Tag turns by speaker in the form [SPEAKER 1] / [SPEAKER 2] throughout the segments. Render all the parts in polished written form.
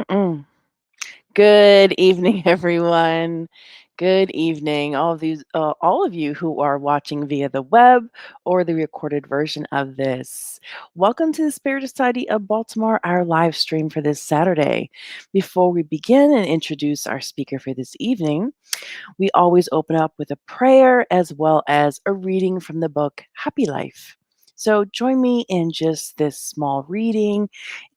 [SPEAKER 1] Mm. Good evening, everyone. Good evening, all of you who are watching via the web or the recorded version of this. Welcome to the Spiritist Society of Baltimore, our live stream for this Saturday. Before we begin and introduce our speaker for this evening, we always open up with a prayer as well as a reading from the book Happy Life. So join me in just this small reading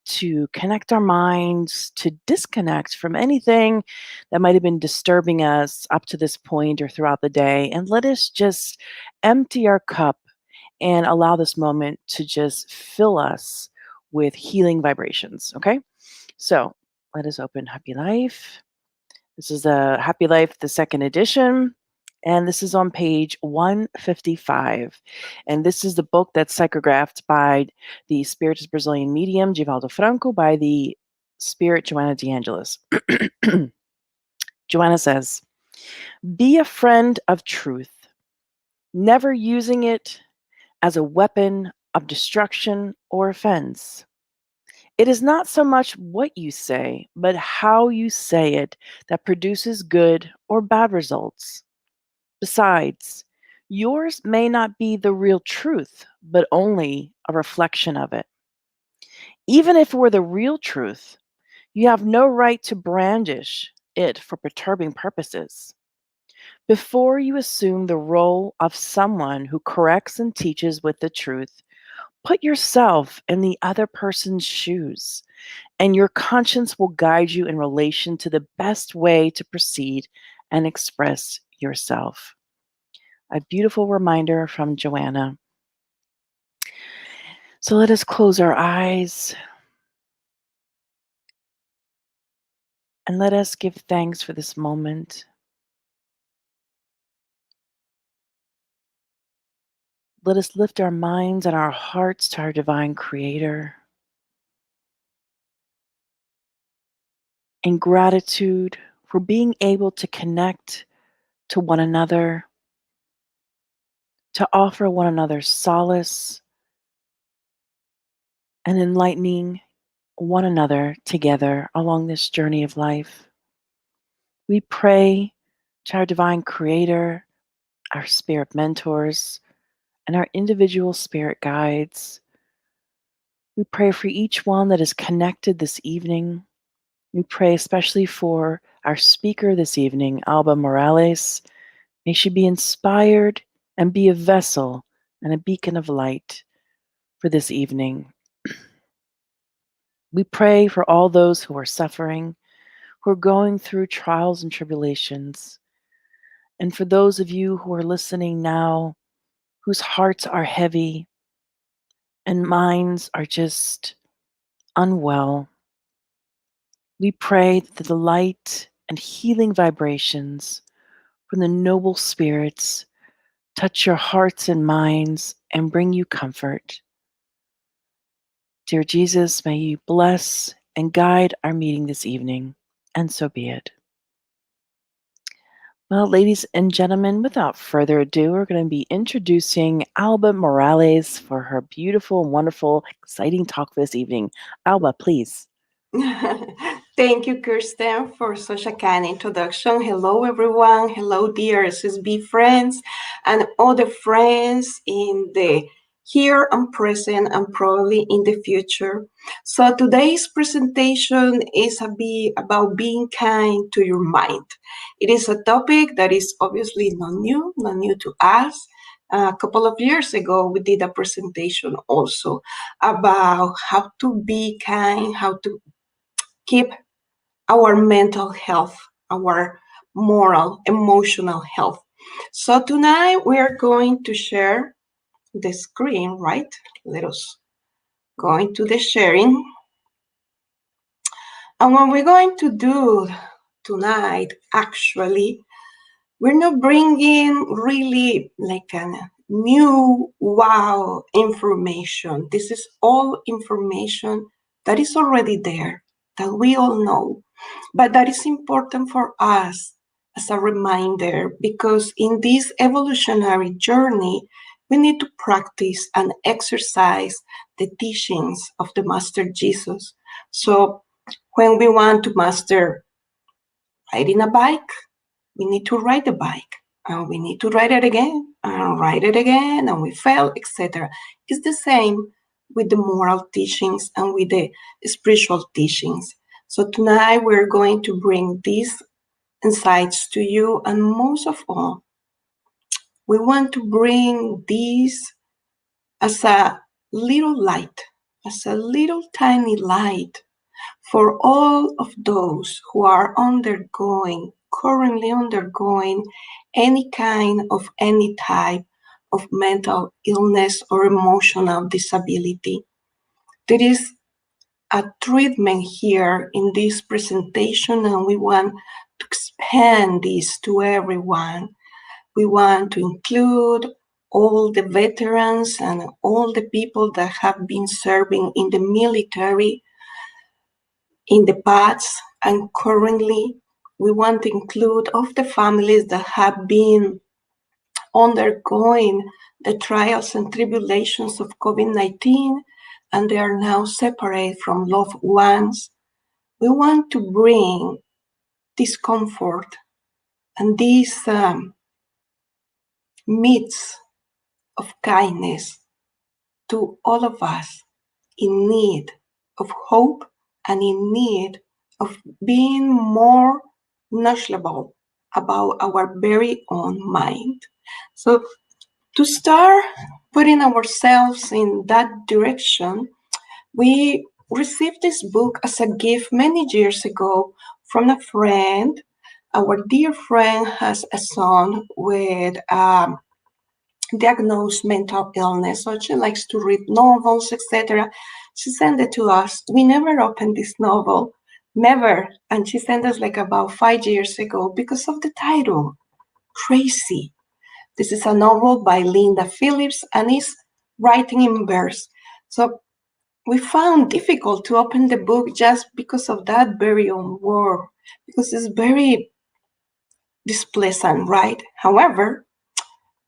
[SPEAKER 1] to connect our minds, to disconnect from anything that might have been disturbing us up to this point or throughout the day. And let us just empty our cup and allow this moment to just fill us with healing vibrations. Okay. So let us open Happy Life. This is a Happy Life, the second edition. And this is on page 155. And this is the book that's psychographed by the Spiritist Brazilian medium, Givaldo Franco, by the Spirit Joanna de Angelis. Joanna says, "Be a friend of truth, never using it as a weapon of destruction or offense. It is not so much what you say, but how you say it that produces good or bad results. Besides, yours may not be the real truth, but only a reflection of it. Even if it were the real truth, you have no right to brandish it for perturbing purposes. Before you assume the role of someone who corrects and teaches with the truth, put yourself in the other person's shoes, and your conscience will guide you in relation to the best way to proceed and express yourself." A beautiful reminder from Joanna. So let us close our eyes and let us give thanks for this moment. Let us lift our minds and our hearts to our divine Creator in gratitude for being able to connect to one another, to offer one another solace and enlightening one another together along this journey of life. We pray to our divine Creator, our spirit mentors, and our individual spirit guides. We pray for each one that is connected this evening. We pray especially for our speaker this evening, Alba Morales. May she be inspired and be a vessel and a beacon of light for this evening. We pray for all those who are suffering, who are going through trials and tribulations. And for those of you who are listening now, whose hearts are heavy and minds are just unwell, we pray that the light and healing vibrations from the noble spirits touch your hearts and minds and bring you comfort. Dear Jesus, may you bless and guide our meeting this evening, and so be it. Well, ladies and gentlemen, without further ado, we're going to be introducing Alba Morales for her beautiful, wonderful, exciting talk this evening. Alba, please.
[SPEAKER 2] Thank you, Kirsten, for such a kind introduction. Hello, everyone. Hello, dear SSB friends and all the friends in the here and present and probably in the future. So today's presentation is about being kind to your mind. It is a topic that is obviously not new to us. A couple of years ago, we did a presentation also about how to be kind, how to keep our mental health, our moral, emotional health. So tonight we are going to share the screen, right? Let us go into the sharing. And what we're going to do tonight, actually, we're not bringing really like a new wow information. This is all information that is already there, that we all know. But that is important for us as a reminder, because in this evolutionary journey, we need to practice and exercise the teachings of the Master Jesus. So When we want to master riding a bike, we need to ride the bike and we need to ride it again and ride it again and we fail, etc. It's the same with the moral teachings and with the spiritual teachings. So tonight we're going to bring these insights to you, and most of all, we want to bring these as a little light, as a little tiny light for all of those who are currently undergoing any type of mental illness or emotional disability. There is a treatment here in this presentation, and we want to expand this to everyone. We want to include all the veterans and all the people that have been serving in the military in the past and currently. We want to include of the families that have been undergoing the trials and tribulations of COVID-19 and they are now separate from loved ones. We want to bring this comfort and this myths of kindness to all of us in need of hope and in need of being more knowledgeable about our very own mind. So, to start putting ourselves in that direction, we received this book as a gift many years ago from a friend. Our dear friend has a son with diagnosed mental illness, so she likes to read novels, etc. She sent it to us. We never opened this novel, never. And she sent us like about 5 years ago because of the title, Crazy. This is a novel by Linda Phillips and is writing in verse. So we found difficult to open the book just because of that very own word, because it's very displeasant, right? However,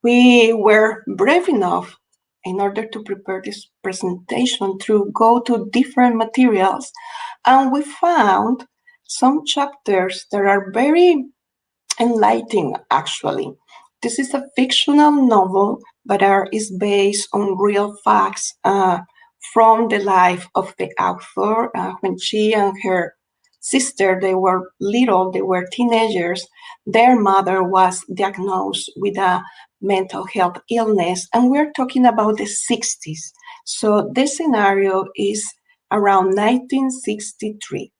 [SPEAKER 2] we were brave enough in order to prepare this presentation to go to different materials, and we found some chapters that are very enlightening, actually. This is a fictional novel, but is based on real facts from the life of the author. When she and her sister, they were little, they were teenagers, their mother was diagnosed with a mental health illness, and we're talking about the 60s. So this scenario is around 1963.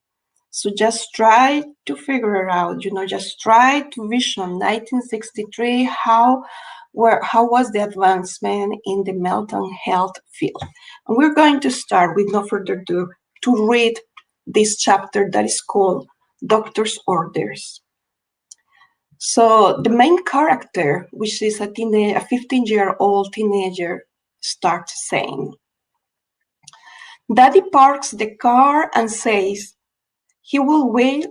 [SPEAKER 2] So just try to figure it out, just try to vision 1963, how was the advancement in the mental health field. And we're going to start with no further ado to read this chapter that is called Doctor's Orders. So the main character, which is a 15-year-old teenager, starts saying, Daddy parks the car and says, he will wait.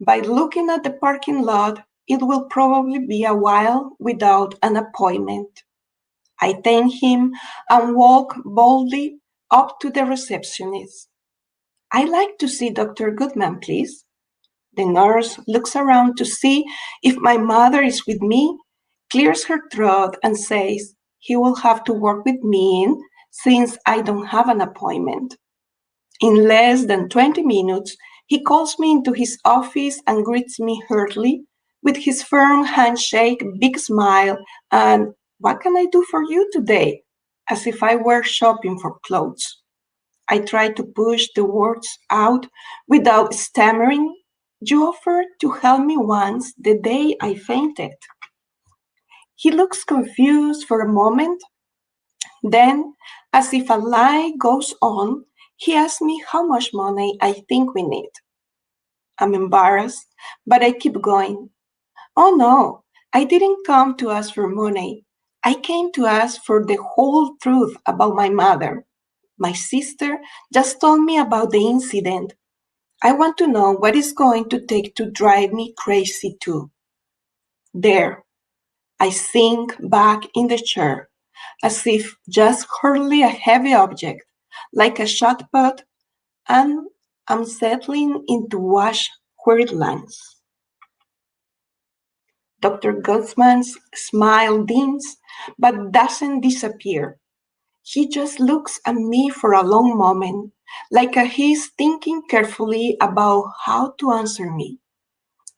[SPEAKER 2] By looking at the parking lot, it will probably be a while without an appointment. I thank him and walk boldly up to the receptionist. I'd like to see Dr. Goodman, please. The nurse looks around to see if my mother is with me, clears her throat, and says he will have to work with me since I don't have an appointment. In less than 20 minutes, he calls me into his office and greets me heartily with his firm handshake, big smile, and what can I do for you today? As if I were shopping for clothes. I try to push the words out without stammering. You offered to help me once the day I fainted. He looks confused for a moment. Then, as if a lie goes on, he asks me how much money I think we need. I'm embarrassed, but I keep going. Oh no, I didn't come to ask for money. I came to ask for the whole truth about my mother. My sister just told me about the incident. I want to know what it's going to take to drive me crazy too. There, I sink back in the chair, as if just hurling a heavy object, like a shot put, and I'm settling into wash where it lands. Dr. Guzman's smile dims but doesn't disappear. He just looks at me for a long moment, like he's thinking carefully about how to answer me.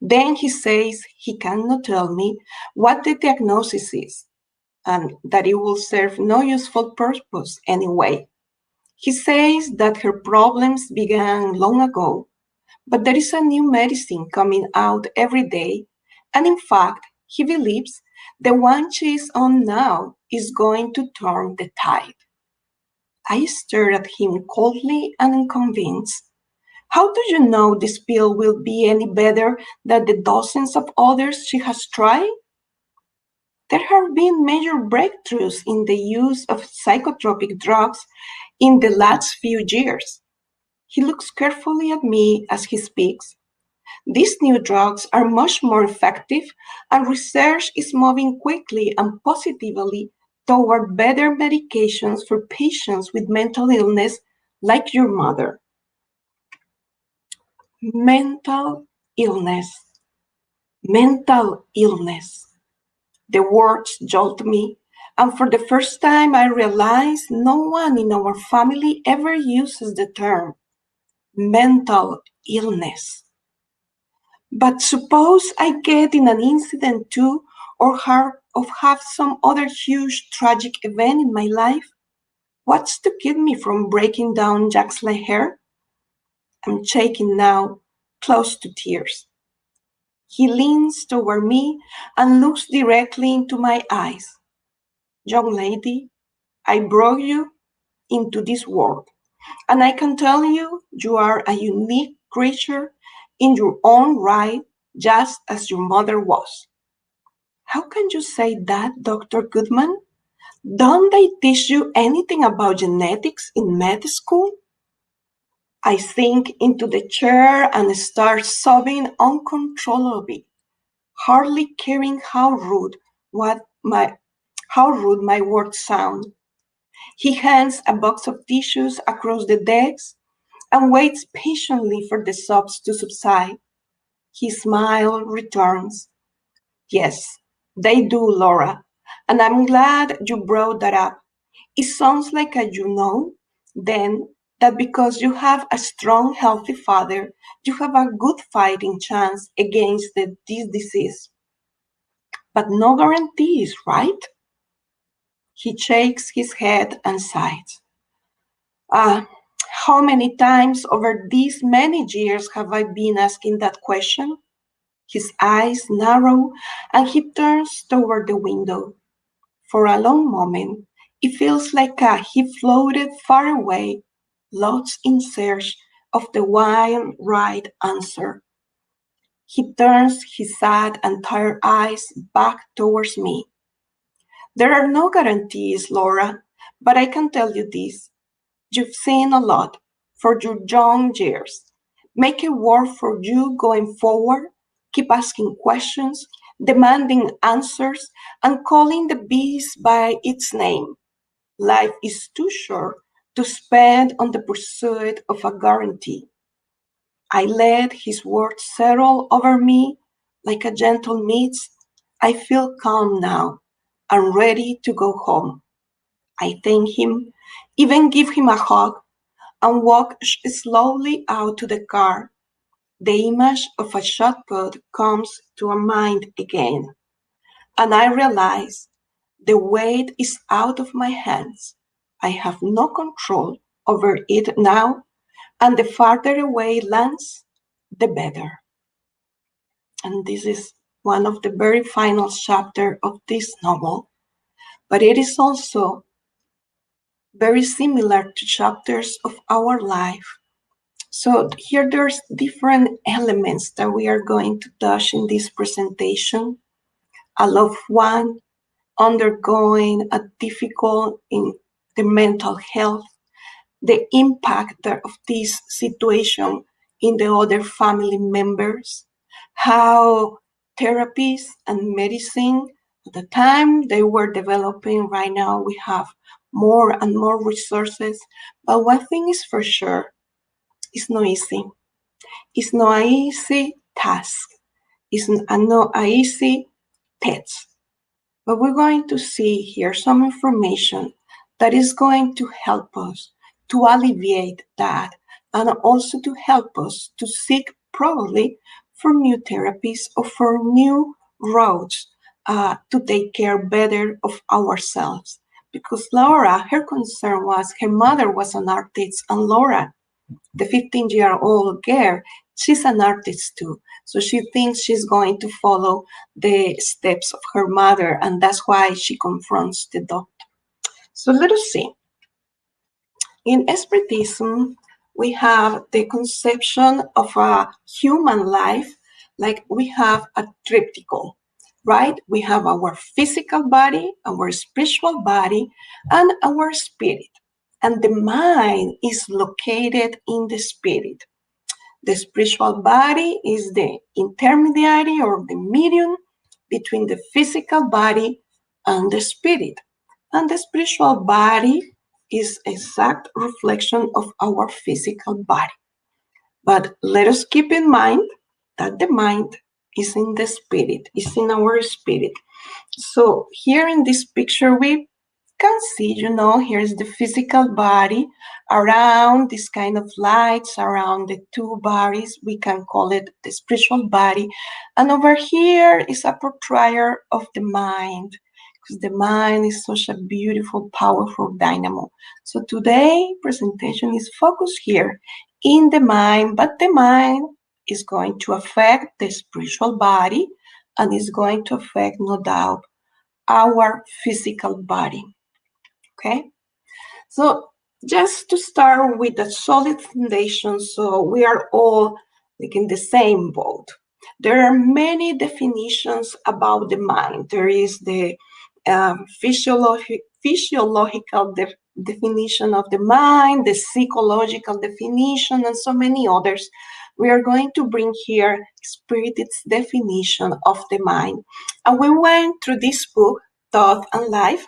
[SPEAKER 2] Then he says he cannot tell me what the diagnosis is, and that it will serve no useful purpose anyway. He says that her problems began long ago, but there is a new medicine coming out every day, and in fact, he believes the one she is on now is going to turn the tide. I stared at him coldly and unconvinced. How do you know this pill will be any better than the dozens of others she has tried? There have been major breakthroughs in the use of psychotropic drugs in the last few years. He looks carefully at me as he speaks. These new drugs are much more effective, and research is moving quickly and positively toward better medications for patients with mental illness like your mother. Mental illness. Mental illness. The words jolt me, and for the first time I realize no one in our family ever uses the term mental illness. But suppose I get in an incident too, or have some other huge tragic event in my life? What's to keep me from breaking down Jack's hair? I'm shaking now, close to tears. He leans toward me and looks directly into my eyes. Young lady, I brought you into this world, and I can tell you, you are a unique creature in your own right, just as your mother was. How can you say that, Dr. Goodman? Don't they teach you anything about genetics in med school? I sink into the chair and start sobbing uncontrollably, hardly caring what my how rude my words sound. He hands a box of tissues across the desk and waits patiently for the sobs to subside. His smile returns. Yes, they do, Laura, and I'm glad you brought that up. It sounds like then, that because you have a strong, healthy father, you have a good fighting chance against this disease. But no guarantees, right? He shakes his head and sighs. Ah, how many times over these many years have I been asking that question? His eyes narrow and he turns toward the window. For a long moment, it feels like he floated far away, lost in search of the one right answer. He turns his sad and tired eyes back towards me. There are no guarantees, Laura, but I can tell you this. You've seen a lot for your young years. Make it work for you going forward. Keep asking questions, demanding answers, and calling the beast by its name. Life is too short to spend on the pursuit of a guarantee. I let his words settle over me like a gentle mist. I feel calm now and ready to go home. I thank him, even give him a hug, and walk slowly out to the car. The image of a shotgun comes to my mind again, and I realize the weight is out of my hands. I have no control over it now, and the farther away it lands, the better. And this is one of the very final chapters of this novel, but it is also very similar to chapters of our life. So here there's different elements that we are going to touch in this presentation. A loved one undergoing a difficult in the mental health, the impact of this situation in the other family members, how therapies and medicine at the time they were developing. Right now we have more and more resources, but one thing is for sure, It's not easy. It's not an easy task. It's not an easy test. But we're going to see here some information that is going to help us to alleviate that and also to help us to seek probably for new therapies or for new roads to take care better of ourselves. Because Laura, her concern was her mother was an artist, and Laura, the 15-year-old girl, she's an artist too. So she thinks she's going to follow the steps of her mother, and that's why she confronts the doctor. So let us see. In Spiritism, we have the conception of a human life, like we have a triptych, right? We have our physical body, our spiritual body, and our spirit. And the mind is located in the spirit. The spiritual body is the intermediary or the medium between the physical body and the spirit. And the spiritual body is exact reflection of our physical body. But let us keep in mind that the mind is in the spirit, is in our spirit. So here in this picture, we can see, here's the physical body around this kind of lights, around the two bodies. We can call it the spiritual body. And over here is a portrayal of the mind, because the mind is such a beautiful, powerful dynamo. So today presentation is focused here in the mind, but the mind is going to affect the spiritual body and is going to affect, no doubt, our physical body. Okay, so just to start with a solid foundation, so we are all like in the same boat. There are many definitions about the mind. There is the physiological definition of the mind, the psychological definition, and so many others. We are going to bring here Spiritist definition of the mind. And we went through this book, Thought and Life,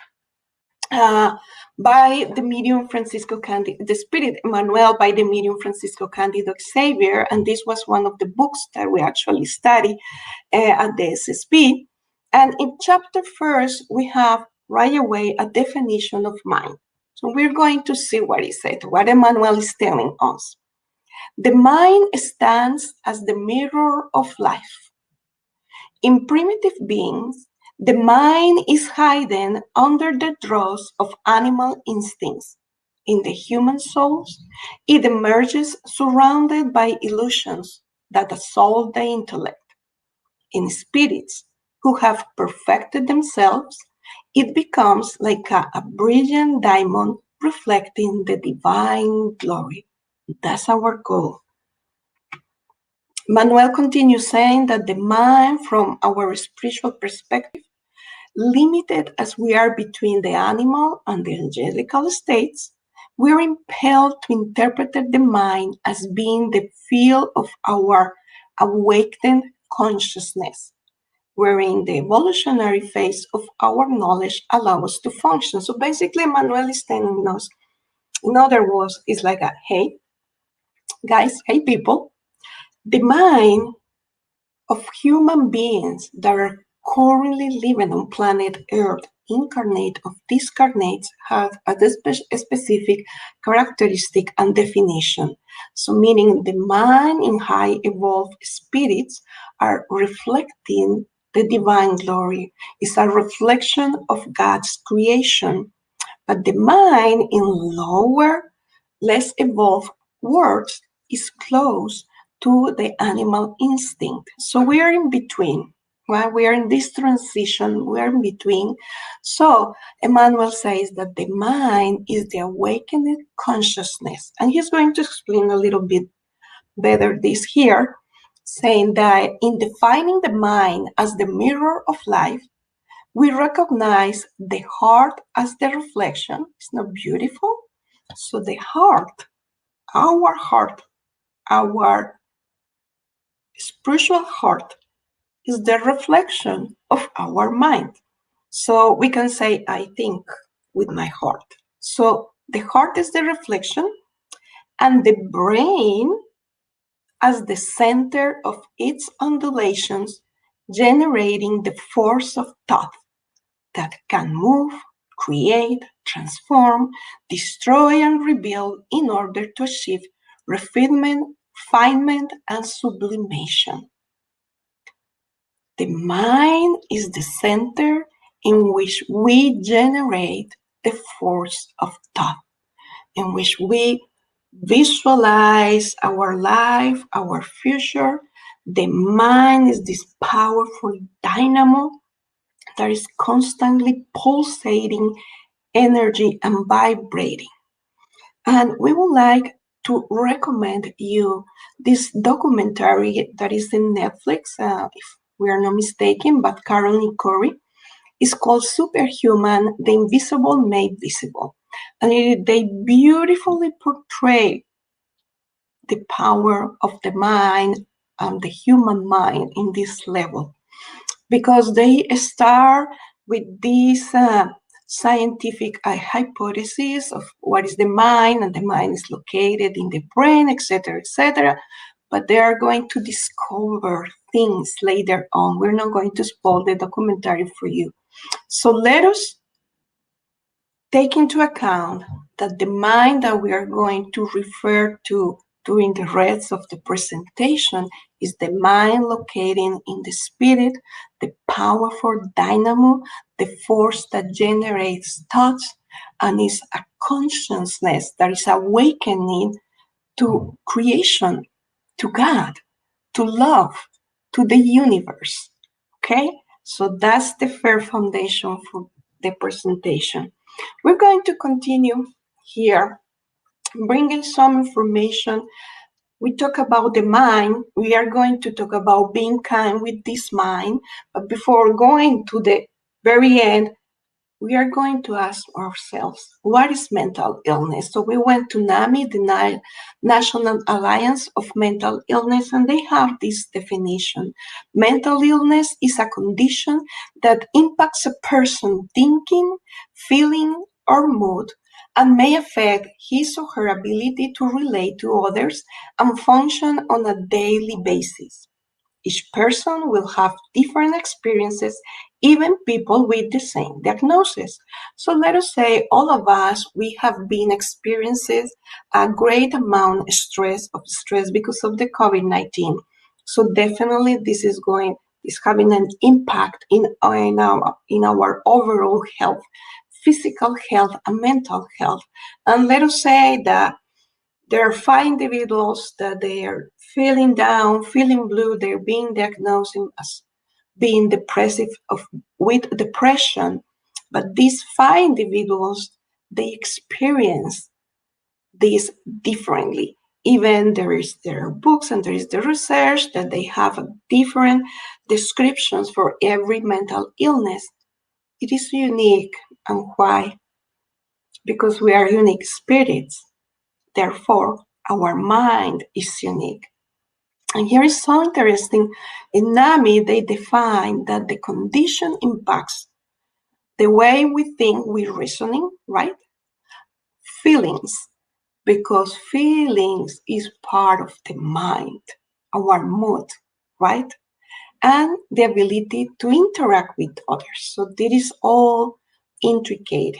[SPEAKER 2] by the medium Francisco Candido, the Spirit Emmanuel by the medium Francisco Candido Xavier, and this was one of the books that we actually study at the SSP. And in chapter first, we have right away a definition of mind. So we're going to see what he said, what Emmanuel is telling us. The mind stands as the mirror of life. In primitive beings, the mind is hidden under the dross of animal instincts. In the human souls, it emerges surrounded by illusions that assault the intellect. In spirits who have perfected themselves, it becomes like a brilliant diamond reflecting the divine glory. That's our goal. Manuel continues saying that the mind, from our spiritual perspective, limited as we are between the animal and the angelical states, we are impelled to interpret the mind as being the field of our awakened consciousness, wherein the evolutionary phase of our knowledge allows us to function. So basically, Manuel is telling us, in other words, it's like hey, guys, hey, people, the mind of human beings that are currently living on planet Earth, incarnate or discarnate, have a specific characteristic and definition. So meaning the mind in high evolved spirits are reflecting the divine glory. It's a reflection of God's creation. But the mind in lower, less evolved worlds is close to the animal instinct. So we are in between. Right? We are in this transition. We are in between. So Emmanuel says that the mind is the awakened consciousness. And he's going to explain a little bit better this here, saying that in defining the mind as the mirror of life, we recognize the heart as the reflection. It's not beautiful? So the heart, our spiritual heart is the reflection of our mind. So we can say, I think with my heart. So the heart is the reflection, and the brain as the center of its undulations, generating the force of thought that can move, create, transform, destroy, and rebuild in order to achieve refinement, and sublimation. The mind is the center in which we generate the force of thought, in which we visualize our life, our future. The mind is this powerful dynamo that is constantly pulsating energy and vibrating. And we would like to recommend you this documentary that is in Netflix, if we are not mistaken, but Caroline Curry. It's called Superhuman, The Invisible Made Visible. And they beautifully portray the power of the mind and the human mind in this level, because they start with this scientific hypothesis of what is the mind, and the mind is located in the brain, etc., etc. But they are going to discover things later on. We're not going to spoil the documentary for you. So let us take into account that the mind that we are going to refer to during the rest of the presentation is the mind located in the spirit, the powerful dynamo, the force that generates thoughts, and is a consciousness that is awakening to creation, to God, to love, to the universe. Okay? So that's the fair foundation for the presentation. We're going to continue here, bringing some information. We talk about the mind. We are going to talk about being kind with this mind. But before going to the very end, we are going to ask ourselves, what is mental illness? So we went to NAMI, the National Alliance of Mental Illness, and they have this definition. Mental illness is a condition that impacts a person's thinking, feeling, or mood, and may affect his or her ability to relate to others and function on a daily basis. Each person will have different experiences, even people with the same diagnosis. So let us say all of us, we have been experiencing a great amount of stress because of the COVID-19. So definitely this is having an impact in our overall health, physical health and mental health. And let us say that there are 5 individuals that they are feeling down, feeling blue. They're being diagnosed as being with depression. But these 5 individuals, they experience this differently. Even there are books and there is the research that they have different descriptions for every mental illness. It is unique. And why? Because we are unique spirits. Therefore, our mind is unique. And here is so interesting. In NAMI, they define that the condition impacts the way we think, we're reasoning, right? Feelings, because feelings is part of the mind, our mood, right? And the ability to interact with others. So this is all intricate.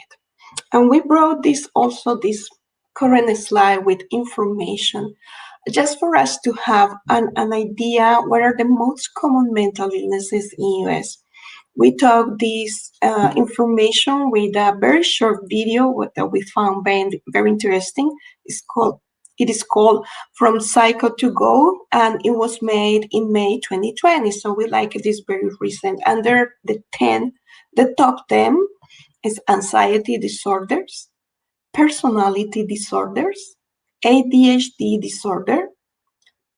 [SPEAKER 2] And we brought this current slide with information just for us to have an idea what are the most common mental illnesses in US. We took this information with a very short video that we found very, very interesting. It is called From Psycho to Go, and it was made in May 2020. So we like it is very recent. Under the top 10 is anxiety disorders, personality disorders, ADHD disorder,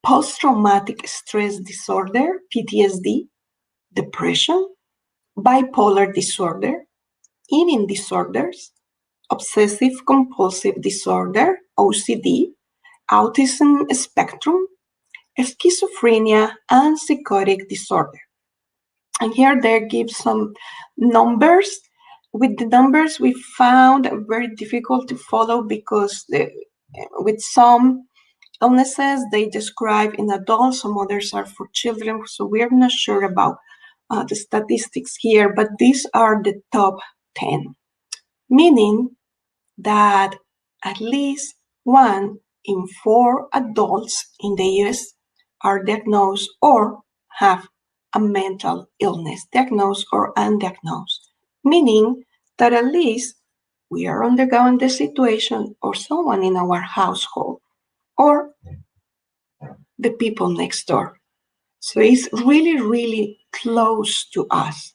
[SPEAKER 2] post-traumatic stress disorder, PTSD, depression, bipolar disorder, eating disorders, obsessive compulsive disorder, OCD, autism spectrum, schizophrenia, and psychotic disorder. And here they give some numbers. With the numbers, we found very difficult to follow because with some illnesses they describe in adults, some others are for children. So we're not sure about the statistics here, but these are the top 10, meaning that at least 1 in 4 adults in the US are diagnosed or have a mental illness, diagnosed or undiagnosed, meaning that at least we are undergoing the situation, or someone in our household, or the people next door. So it's really, really close to us.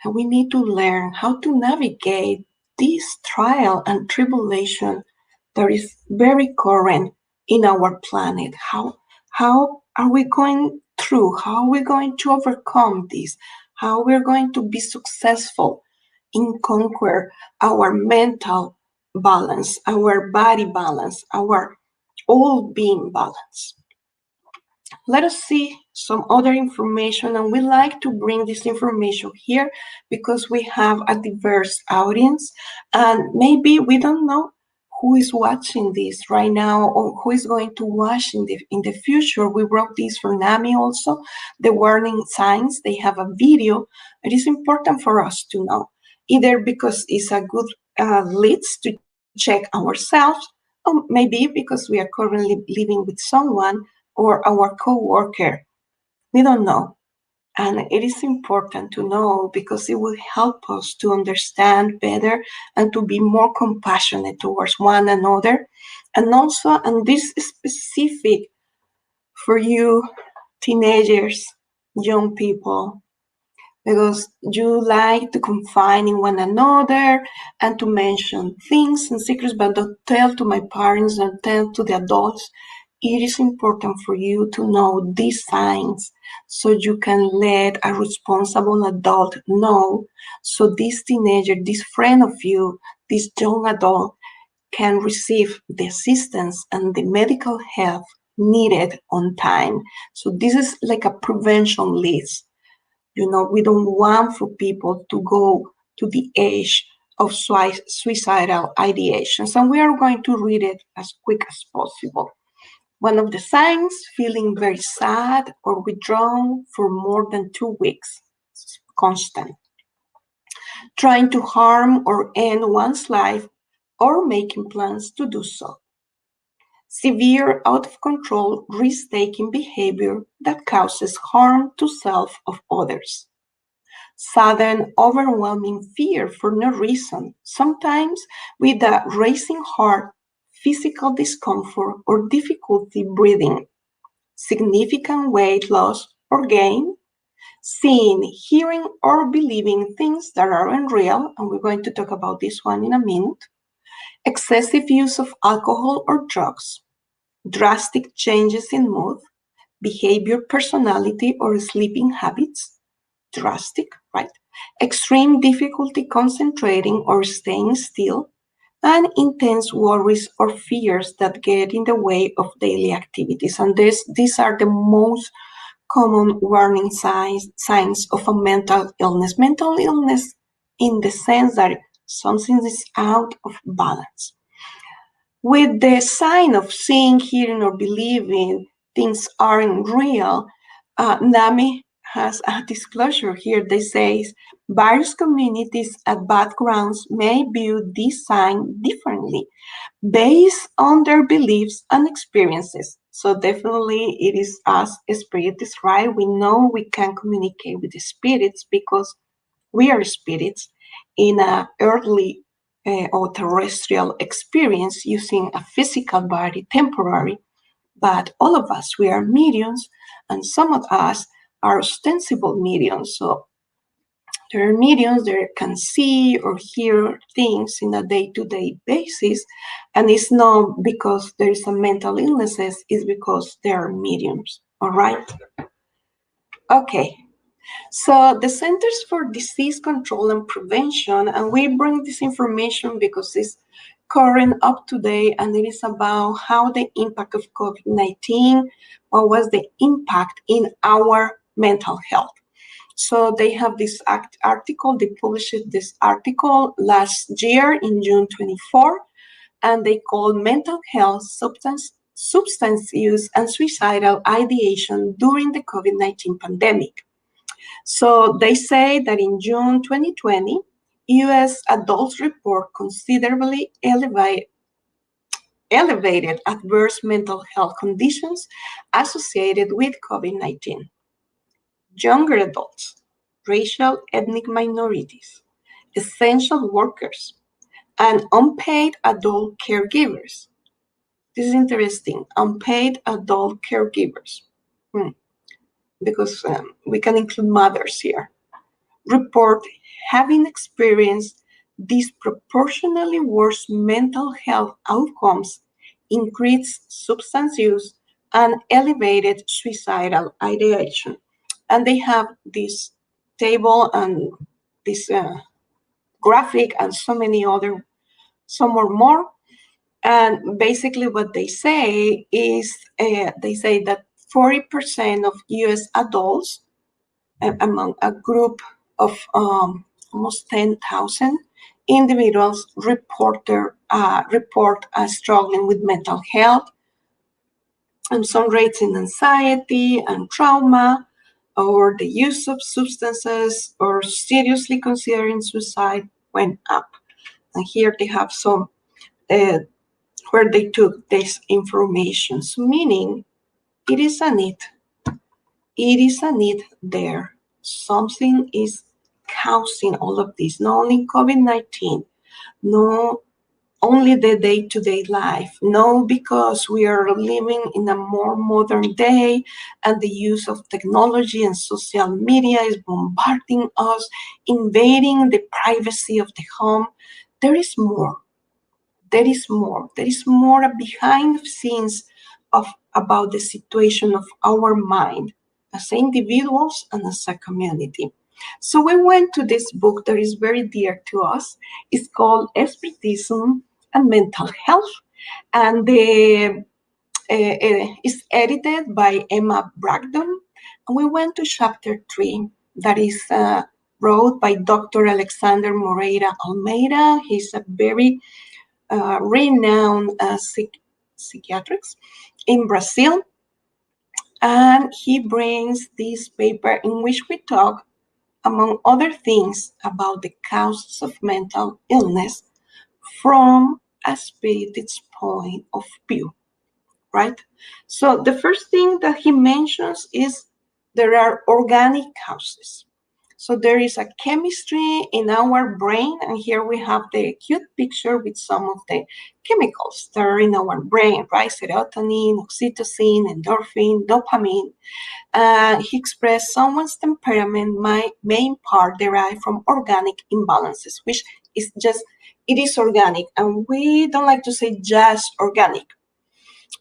[SPEAKER 2] And we need to learn how to navigate this trial and tribulation that is very current in our planet. How are we going through? How are we going to overcome this? How we're going to be successful in conquer our mental balance, our body balance, our all being balance. Let us see some other information, and we like to bring this information here because we have a diverse audience, and maybe we don't know who is watching this right now or who is going to watch in the future. We wrote this for NAMI also, the warning signs. They have a video. It is important for us to know, either because it's a good leads to check ourselves, or maybe because we are currently living with someone or our co-worker. We don't know. And it is important to know because it will help us to understand better and to be more compassionate towards one another. And also, and this is specific for you teenagers, young people, because you like to confine in one another and to mention things and secrets, but don't tell to my parents, don't tell to the adults. It is important for you to know these signs so you can let a responsible adult know. So this teenager, this friend of you, this young adult can receive the assistance and the medical help needed on time. So this is like a prevention list. You know, we don't want for people to go to the age of suicidal ideations, and we are going to read it as quick as possible. One of the signs, feeling very sad or withdrawn for more than 2 weeks, constant. Trying to harm or end one's life or making plans to do so. Severe out of control risk-taking behavior that causes harm to self or others. Sudden overwhelming fear for no reason, sometimes with a racing heart, physical discomfort or difficulty breathing, significant weight loss or gain, seeing, hearing, or believing things that are unreal, and we're going to talk about this one in a minute, excessive use of alcohol or drugs, drastic changes in mood, behavior, personality, or sleeping habits, drastic, right? Extreme difficulty concentrating or staying still, and intense worries or fears that get in the way of daily activities. And these are the most common warning signs of a mental illness. Mental illness in the sense that something is out of balance. With the sign of seeing, hearing, or believing things aren't real, NAMI has a disclosure here that says various communities and backgrounds may view this sign differently based on their beliefs and experiences. So definitely it is us spirits, right? We know we can communicate with the spirits because we are spirits in a earthly or terrestrial experience using a physical body temporary, but all of us, we are mediums, and some of us are ostensible mediums. So there are mediums that can see or hear things in a day-to-day basis, and it's not because there is a mental illnesses, it's because they are mediums. All right? Okay. So the Centers for Disease Control and Prevention, and we bring this information because it's current, up to date, and it is about how the impact of COVID-19, what was the impact in our mental health. So they have this article, they published this article last year in June 24, and they call mental health, substance use, and suicidal ideation during the COVID-19 pandemic. So they say that in June 2020, US adults report considerably elevated adverse mental health conditions associated with COVID-19. Younger adults, racial ethnic minorities, essential workers, and unpaid adult caregivers. This is interesting. Unpaid adult caregivers, because we can include mothers here, report having experienced disproportionately worse mental health outcomes, increased substance use, and elevated suicidal ideation. And they have this table and this graphic and so many other, some or more. And basically, what they say is they say that 40% of US adults, among a group of almost 10,000 individuals, report struggling with mental health, and some rates in anxiety and trauma, or the use of substances, or seriously considering suicide went up. And here they have some where they took this information, so meaning it is a need. It is a need there. Something is causing all of this, not only COVID-19, no only the day-to-day life. No, because we are living in a more modern day and the use of technology and social media is bombarding us, invading the privacy of the home. There is more. There is more. There is more behind the scenes of about the situation of our mind as individuals and as a community. So we went to this book that is very dear to us. It's called Spiritism and Mental Health, and it's edited by Emma Bragdon. And we went to chapter 3, that is wrote by Dr. Alexander Moreira Almeida. He's a very renowned psychiatrist in Brazil. And he brings this paper in which we talk, among other things, about the causes of mental illness from a spiritist point of view, right? So the first thing that he mentions is there are organic causes. So there is a chemistry in our brain, and here we have the cute picture with some of the chemicals that are in our brain, right? Serotonin, oxytocin, endorphin, dopamine. He expressed someone's temperament may in part derive from organic imbalances, which is just, it is organic. And we don't like to say just organic,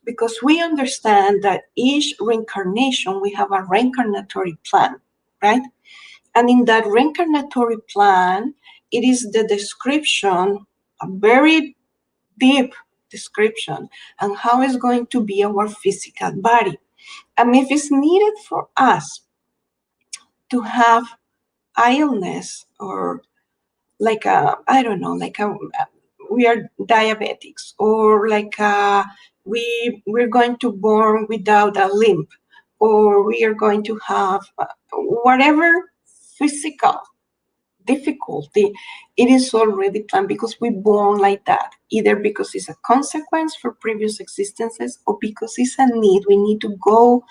[SPEAKER 2] because we understand that each reincarnation, we have a reincarnatory plan, right? And in that reincarnatory plan, it is the description, a very deep description, and how it's going to be our physical body. And if it's needed for us to have illness, or like I don't know, like we are diabetics, or like we're going to born without a limb, or we are going to have whatever physical difficulty, it is already planned, because we born like that, either because it's a consequence for previous existences, or because it's a need. We need to go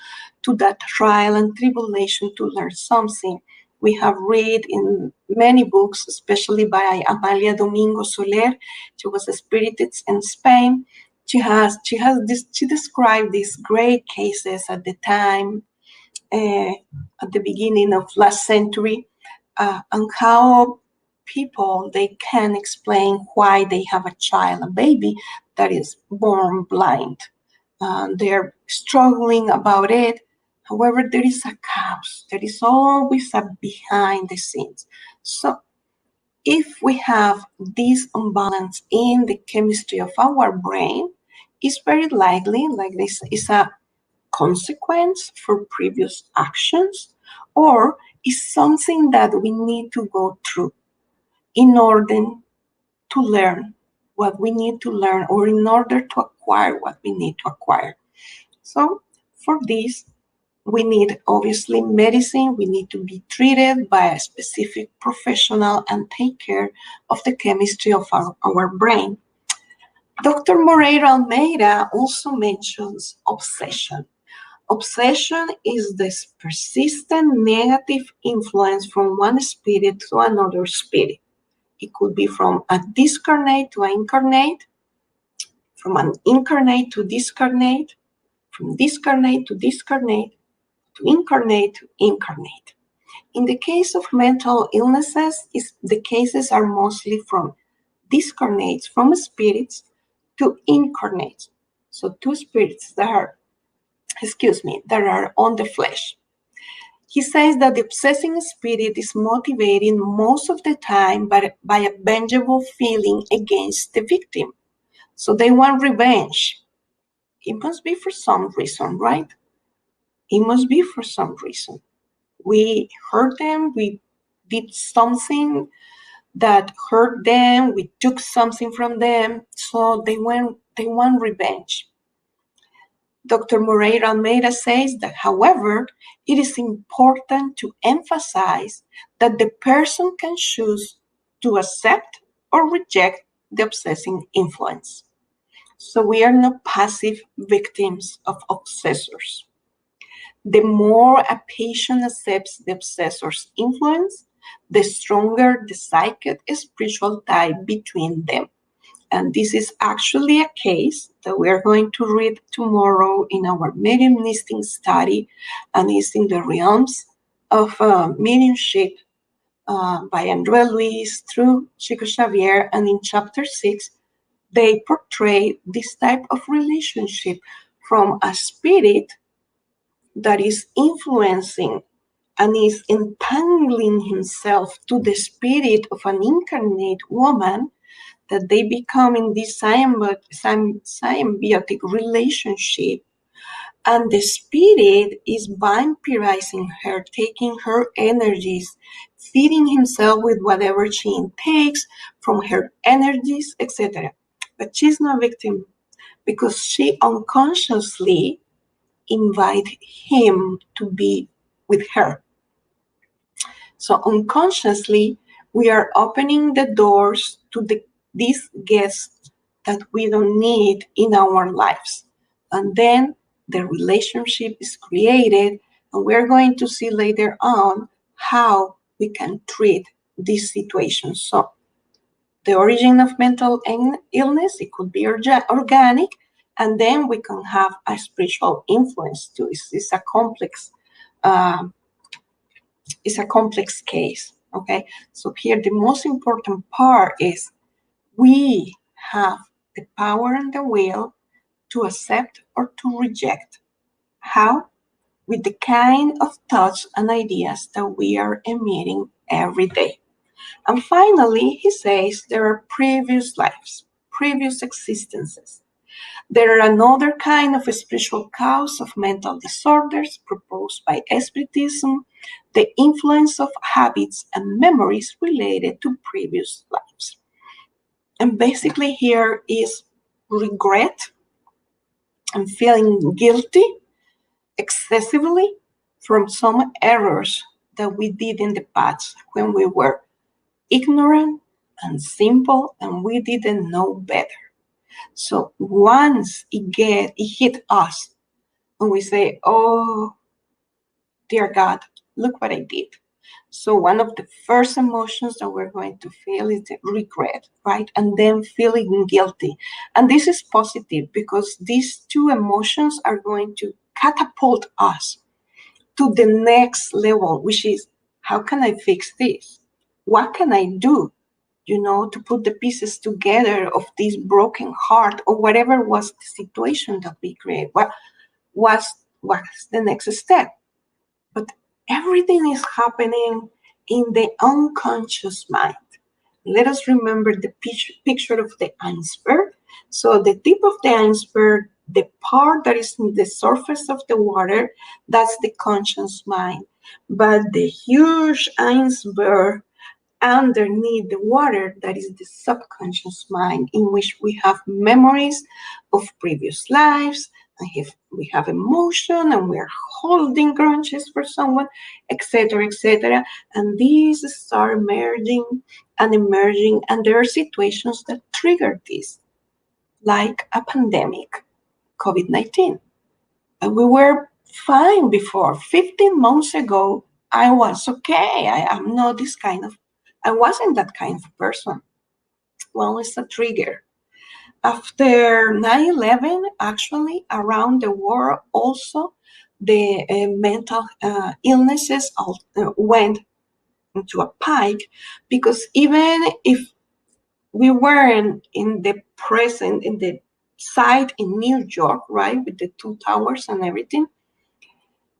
[SPEAKER 2] to that trial and tribulation to learn something. We have read in many books, especially by Amalia Domingo Soler. She was a spiritist in Spain. She described these great cases at the time, at the beginning of last century, and how people, they can explain why they have a child, a baby that is born blind. They're struggling about it. However, there is a cause. There is always a behind the scenes. So if we have this imbalance in the chemistry of our brain, it's very likely, like this is a consequence for previous actions, or is something that we need to go through in order to learn what we need to learn or in order to acquire what we need to acquire. So for this, we need obviously medicine. We need to be treated by a specific professional and take care of the chemistry of our brain. Dr. Moreira Almeida also mentions obsession. Obsession is this persistent negative influence from one spirit to another spirit. It could be from a discarnate to an incarnate, from an incarnate to discarnate, from discarnate to discarnate, to incarnate to incarnate. In the case of mental illnesses, the cases are mostly from discarnates, from spirits to incarnates. So two spirits that are on the flesh. He says that the obsessing spirit is motivated most of the time by a vengeable feeling against the victim. So they want revenge. It must be for some reason, right? It must be for some reason. We hurt them, we did something that hurt them, we took something from them, so they want revenge. Dr. Moreira Almeida says that, however, it is important to emphasize that the person can choose to accept or reject the obsessing influence. So we are not passive victims of obsessors. The more a patient accepts the obsessor's influence, the stronger the psychic spiritual tie between them. And this is actually a case that we are going to read tomorrow in our mediumistic study, and is in the realms of mediumship by Andrea Luis through Chico Xavier. And in chapter 6, they portray this type of relationship from a spirit that is influencing and is entangling himself to the spirit of an incarnate woman, that they become in this symbiotic relationship, and the spirit is vampirizing her, taking her energies, feeding himself with whatever she intakes from her energies, etc. But she's not a victim because she unconsciously invited him to be with her. So unconsciously, we are opening the doors to these guests that we don't need in our lives. And then the relationship is created, and we're going to see later on how we can treat this situation. So the origin of mental illness, it could be organic, and then we can have a spiritual influence too. It's a complex uh, is a complex case, okay? So here the most important part is we have the power and the will to accept or to reject. How? With the kind of thoughts and ideas that we are emitting every day. And finally, he says there are previous lives, previous existences. There are another kind of spiritual cause of mental disorders proposed by Spiritism, the influence of habits and memories related to previous lives. And basically here is regret and feeling guilty excessively from some errors that we did in the past when we were ignorant and simple and we didn't know better. So once it hit us, and we say, "Oh, dear God, look what I did." So one of the first emotions that we're going to feel is the regret, right? And then feeling guilty. And this is positive because these two emotions are going to catapult us to the next level, which is, how can I fix this? What can I do? To put the pieces together of this broken heart, or whatever was the situation that we create. What's the next step? But everything is happening in the unconscious mind. Let us remember the picture of the iceberg. So the tip of the iceberg, the part that is in the surface of the water, that's the conscious mind. But the huge iceberg underneath the water, that is the subconscious mind, in which we have memories of previous lives, and if we have emotion, and we are holding grudges for someone, etc., etc. And these start emerging and emerging, and there are situations that trigger this, like a pandemic, COVID-19. And we were fine before. 15 months ago, I was okay. am not this kind of, I wasn't that kind of person. Well, it's a trigger. After 9/11, actually, around the world, also, the mental illnesses went into a pike, because even if we weren't in the present, in the site in New York, right, with the two towers and everything,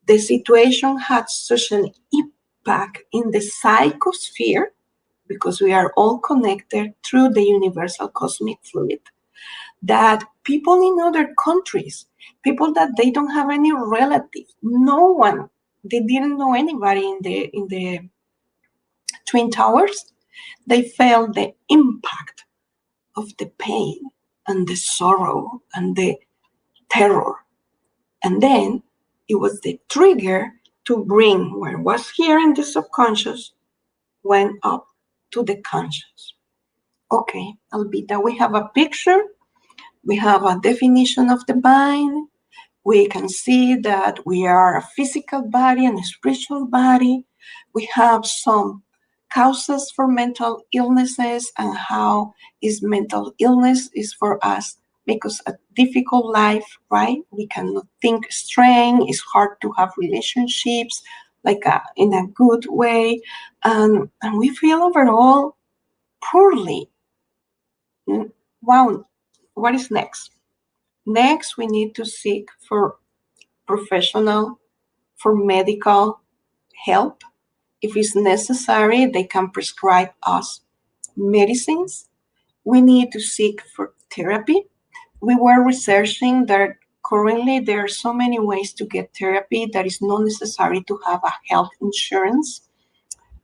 [SPEAKER 2] the situation had such an impact in the psychosphere, because we are all connected through the universal cosmic fluid, that people in other countries, people that they don't have any relative, no one, they didn't know anybody in the Twin Towers, they felt the impact of the pain and the sorrow and the terror. And then it was the trigger to bring what was here in the subconscious went up to the conscious. Okay, Albita, we have a picture, we have a definition of the mind. We can see that we are a physical body and a spiritual body. We have some causes for mental illnesses, and how is mental illness is for us because a difficult life, right? We cannot think straight. It's hard to have relationships like in a good way, and we feel overall poorly. Wow, what is next? Next, we need to seek for professional, for medical help. If it's necessary, they can prescribe us medicines. We need to seek for therapy. We were researching that currently there are so many ways to get therapy that is not necessary to have a health insurance.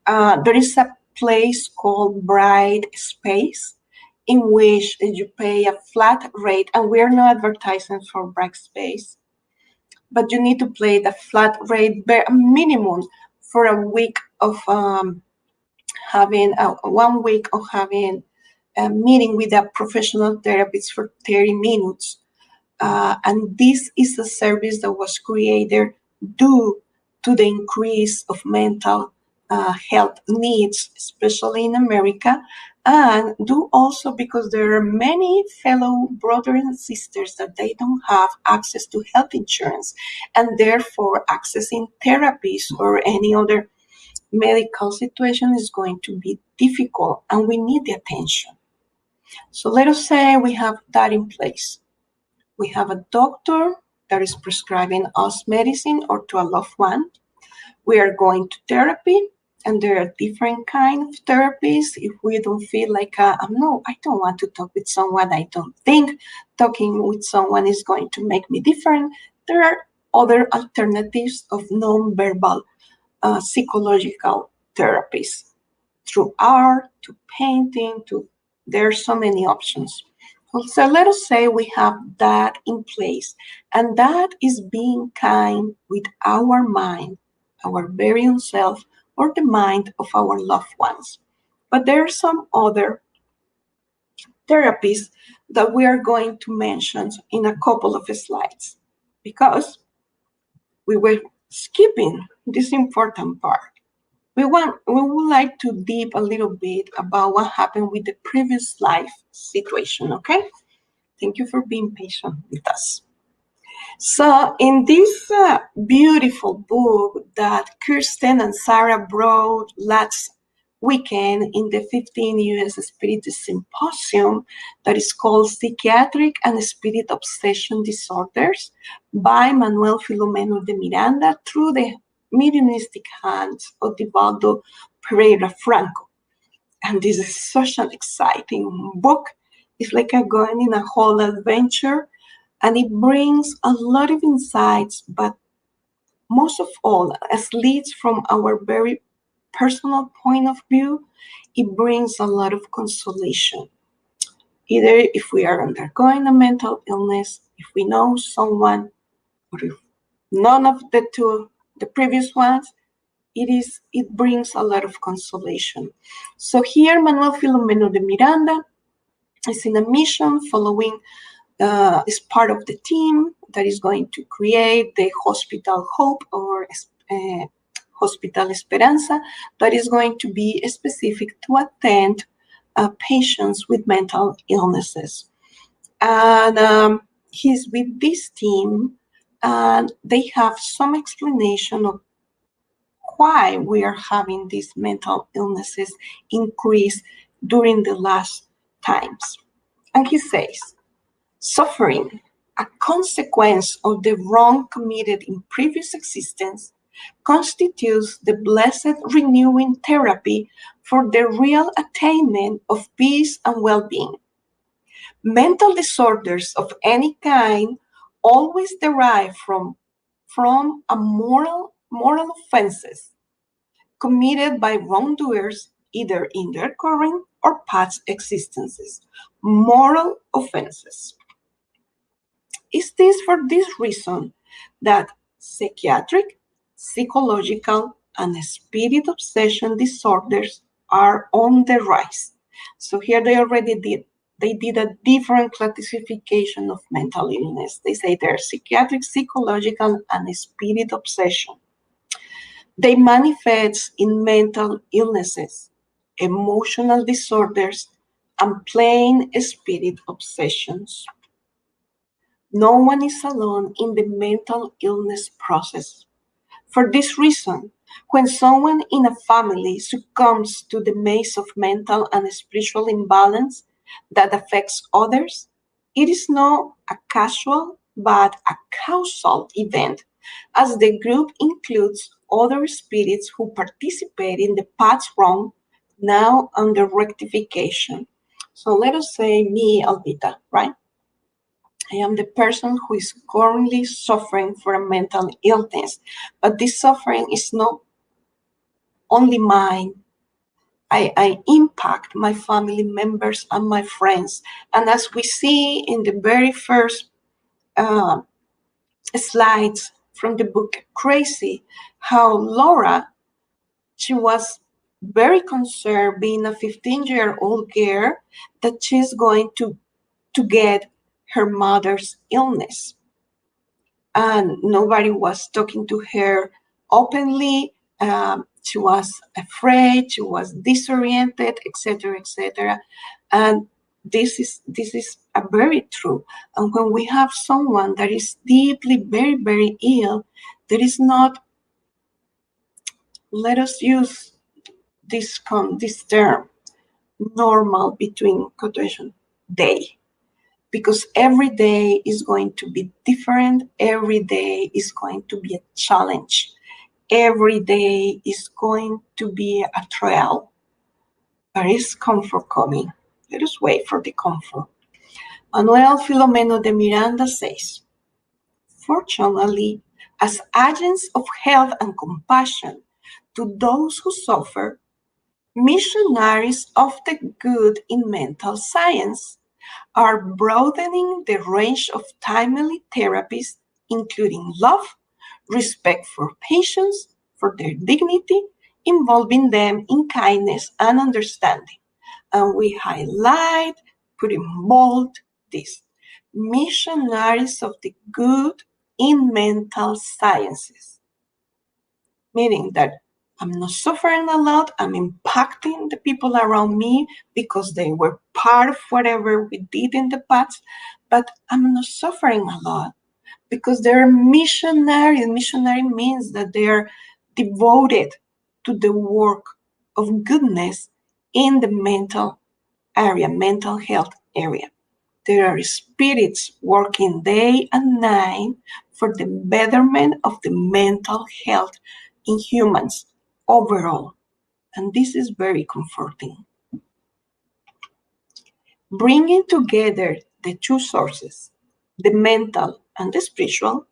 [SPEAKER 2] There is a place called Bright Space, in which you pay a flat rate, and we're not advertising for Bright Space, but you need to pay the flat rate bare minimum for a week of having 1 week of having a meeting with a professional therapist for 30 minutes. And this is a service that was created due to the increase of mental health needs, especially in America, and due also because there are many fellow brothers and sisters that they don't have access to health insurance, and therefore accessing therapies or any other medical situation is going to be difficult, and we need the attention. So let us say we have that in place. We have a doctor that is prescribing us medicine or to a loved one. We are going to therapy, and there are different kinds of therapies. If we don't feel like, no, I don't want to talk with someone, I don't think talking with someone is going to make me different, there are other alternatives of non-verbal psychological therapies, through art, to painting, there are so many options. So let us say we have that in place, and that is being kind with our mind, our very own self, or the mind of our loved ones. But there are some other therapies that we are going to mention in a couple of slides, because we were skipping this important part. We would like to deep a little bit about what happened with the previous life situation, okay? Thank you for being patient with us. So in this beautiful book that Kirsten and Sarah brought last weekend in the 15th U.S. Spiritist Symposium, that is called Psychiatric and Spirit Obsession Disorders by Manuel Filomeno de Miranda, through the mediumistic hands of Divaldo Pereira Franco. And this is such an exciting book. It's like going in a whole adventure, and it brings a lot of insights, but most of all, as leads from our very personal point of view, it brings a lot of consolation. Either if we are undergoing a mental illness, if we know someone, or if none of the two, the previous ones, it brings a lot of consolation. So here, Manuel Filomeno de Miranda is in a mission following, is part of the team that is going to create the Hospital Hope or Hospital Esperanza, that is going to be specific to attend patients with mental illnesses. And he's with this team, and they have some explanation of why we are having these mental illnesses increase during the last times. And he says, suffering, a consequence of the wrong committed in previous existence, constitutes the blessed renewing therapy for the real attainment of peace and well-being. Mental disorders of any kind always derive from a moral offenses committed by wrongdoers either in their current or past existences. Moral offenses. Is this for this reason that psychiatric, psychological, and spirit obsession disorders are on the rise? So here they did a different classification of mental illness. They say they're psychiatric, psychological, and spirit obsession. They manifest in mental illnesses, emotional disorders, and plain spirit obsessions. No one is alone in the mental illness process. For this reason, when someone in a family succumbs to the maze of mental and spiritual imbalance that affects others, it is not a casual but a causal event, as the group includes other spirits who participate in the paths wrong, now under rectification. So let us say me, Albita, right? I am the person who is currently suffering from a mental illness, but this suffering is not only mine. I impact my family members and my friends. And as we see in the very first uh, slides from the book Crazy, how Laura, she was very concerned being a 15-year-old girl that she's going to get her mother's illness. And nobody was talking to her openly. She was afraid, she was disoriented, etc., etc. And this is a very true. And when we have someone that is deeply, very, very ill, there is not. Let us use this term, normal between quotation day, because every day is going to be different. Every day is going to be a challenge. Every day is going to be a trial. There is comfort coming. Let us wait for the comfort. Manuel Filomeno de Miranda says, fortunately, as agents of health and compassion to those who suffer, missionaries of the good in mental science are broadening the range of timely therapies, including love, respect for patients, for their dignity, involving them in kindness and understanding. And we highlight, put in bold this, missionaries of the good in mental sciences, meaning that I'm not suffering a lot, I'm impacting the people around me because they were part of whatever we did in the past, but I'm not suffering a lot because they're missionaries. Missionary means that they're devoted to the work of goodness in the mental area, mental health area. There are spirits working day and night for the betterment of the mental health in humans overall. And this is very comforting. Bringing together the two sources, the mental and the spiritual,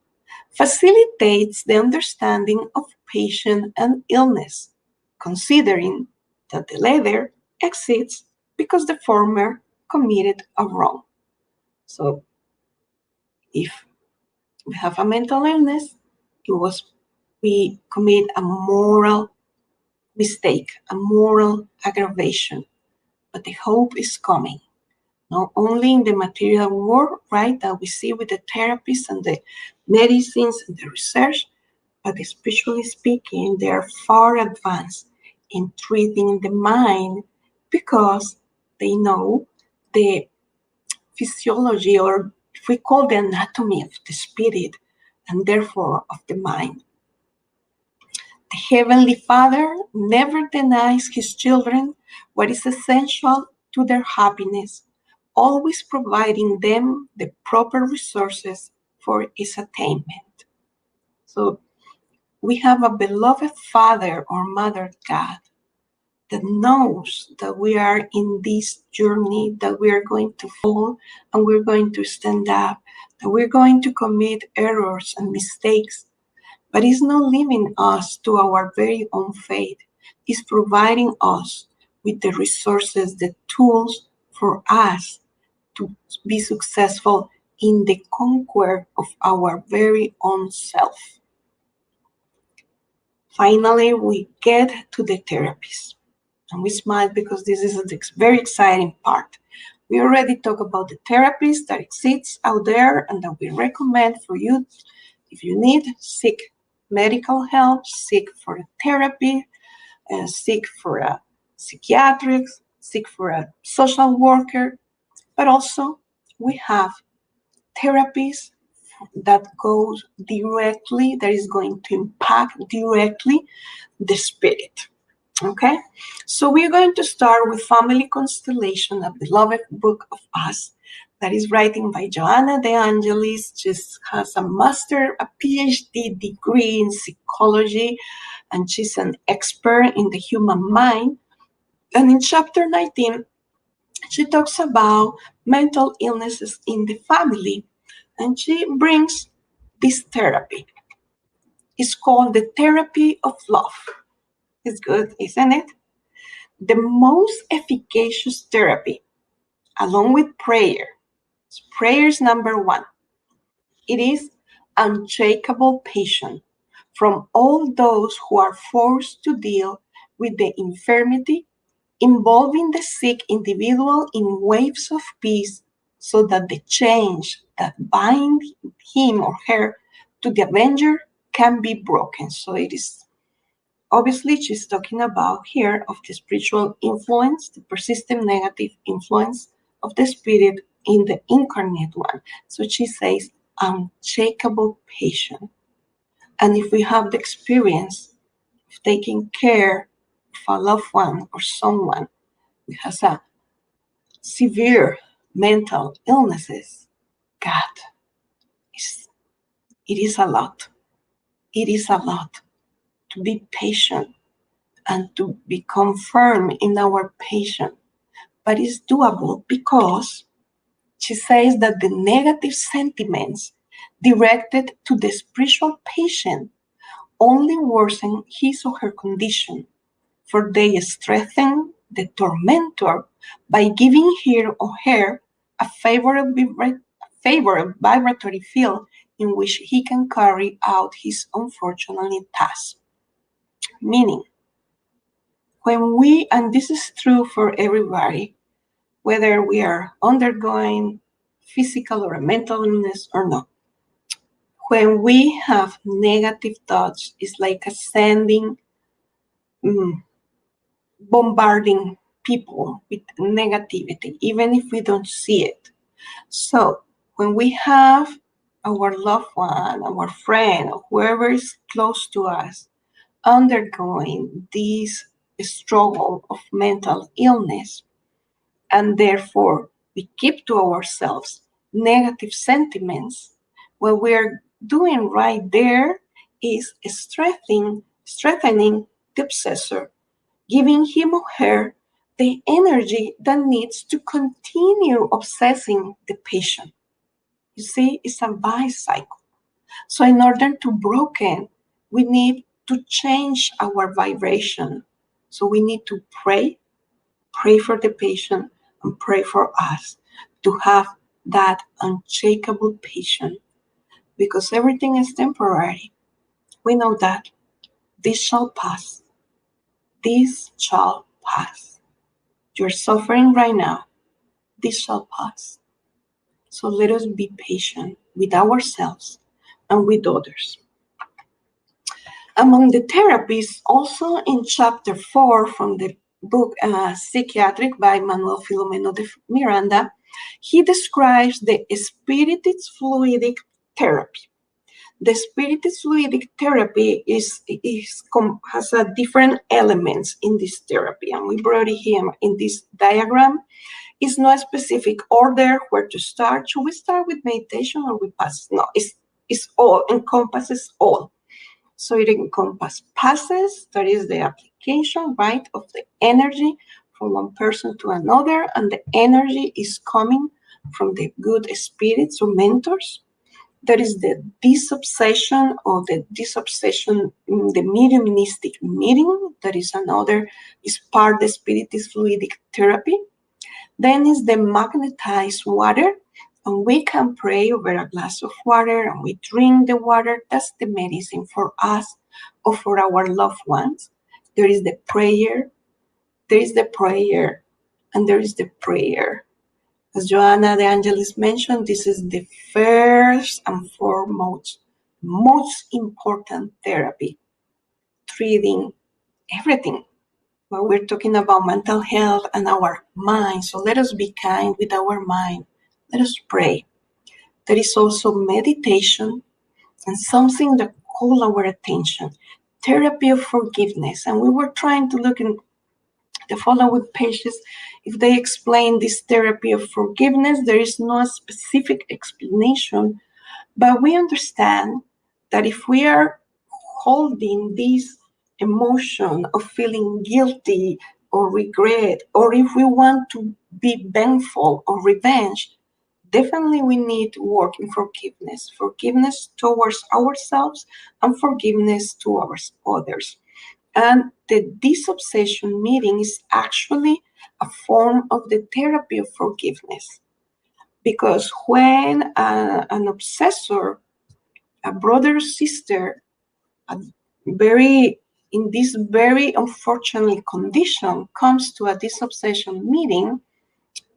[SPEAKER 2] facilitates the understanding of patient and illness, considering that the latter exists because the former committed a wrong. So if we have a mental illness, it was we commit a moral mistake, a moral aggravation. But the hope is coming, not only in the material world, right, that we see with the therapies and the medicines and the research, but spiritually speaking, they are far advanced in treating the mind because they know the physiology, or if we call the anatomy of the spirit and therefore of the mind. The Heavenly Father never denies His children what is essential to their happiness, always providing them the proper resources for its attainment. So we have a beloved Father or Mother God that knows that we are in this journey, that we are going to fall and we're going to stand up, that we're going to commit errors and mistakes, but it's not leaving us to our very own fate. It's providing us with the resources, the tools for us to be successful in the conquer of our very own self. Finally, we get to the therapies. And we smile because this is a very exciting part. We already talked about the therapies that exists out there and that we recommend for you. If you need, seek medical help, seek for a therapy, seek for a psychiatric, seek for a social worker. But also, we have therapies that goes directly, that is going to impact directly the spirit. Okay, so we're going to start with Family Constellation, a beloved book of us that is writing by Joanna De Angelis. She has a master, a PhD degree in psychology, and she's an expert in the human mind. And in chapter 19, she talks about mental illnesses in the family, and she brings this therapy. It's called the therapy of love. It's good, isn't it? The most efficacious therapy, along with prayer, is number one. It is unshakable patience from all those who are forced to deal with the infirmity, involving the sick individual in waves of peace so that the change that binds him or her to the avenger can be broken. So it is obviously, she's talking about here of the spiritual influence, the persistent negative influence of the spirit in the incarnate one. So she says, unshakable patience. And if we have the experience of taking care of a loved one or someone who has a severe mental illnesses, God, it is a lot. It is a lot to be patient and to become firm in our patience. But it's doable because she says that the negative sentiments directed to the spiritual patient only worsen his or her condition, for they strengthen the tormentor by giving him or her a favorable vibratory field in which he can carry out his unfortunate task. Meaning, when we, and this is true for everybody, whether we are undergoing physical or a mental illness or not, when we have negative thoughts, it's like a sending, bombarding people with negativity, even if we don't see it. So when we have our loved one, our friend, or whoever is close to us undergoing this struggle of mental illness, and therefore we keep to ourselves negative sentiments, what we're doing right there is strengthening the obsessor, giving him or her the energy that needs to continue obsessing the patient. You see, it's a vice cycle. So in order to broken, we need to change our vibration. So we need to pray for the patient, and pray for us to have that unshakable patience, because everything is temporary. We know that this shall pass. This shall pass. You're suffering right now. This shall pass. So let us be patient with ourselves and with others. Among the therapies, also in chapter 4 from the book Psychiatric by Manuel Filomeno de Miranda, he describes the Spiritist fluidic therapy. The Spiritist fluidic therapy has a different elements in this therapy, and we brought it here in this diagram. It's not a specific order where to start. Should we start with meditation or with passes? No, it's all, encompasses all. So it encompasses passes, that is the application, right, of the energy from one person to another, and the energy is coming from the good spirits or mentors. There is the disobsession or the disobsession, the mediumistic meeting. That is another, is part of the Spiritist fluidic therapy. Then is the magnetized water, and we can pray over a glass of water and we drink the water. That's the medicine for us or for our loved ones. There is the prayer, there is the prayer, and there is the prayer. As Joanna de Angelis mentioned, this is the first and foremost, most important therapy, treating everything when we're talking about mental health and our mind. So let us be kind with our mind. Let us pray. There is also meditation and something that called our attention, therapy of forgiveness. And we were trying to look in the following pages if they explain this therapy of forgiveness. There is no specific explanation, but we understand that if we are holding this emotion of feeling guilty or regret, or if we want to be vengeful or revenge, definitely we need to work in forgiveness towards ourselves and forgiveness towards others. And the disobsession meeting is actually a form of the therapy of forgiveness. Because when an obsessor, a brother or sister, a very in this very unfortunate condition comes to a disobsession meeting,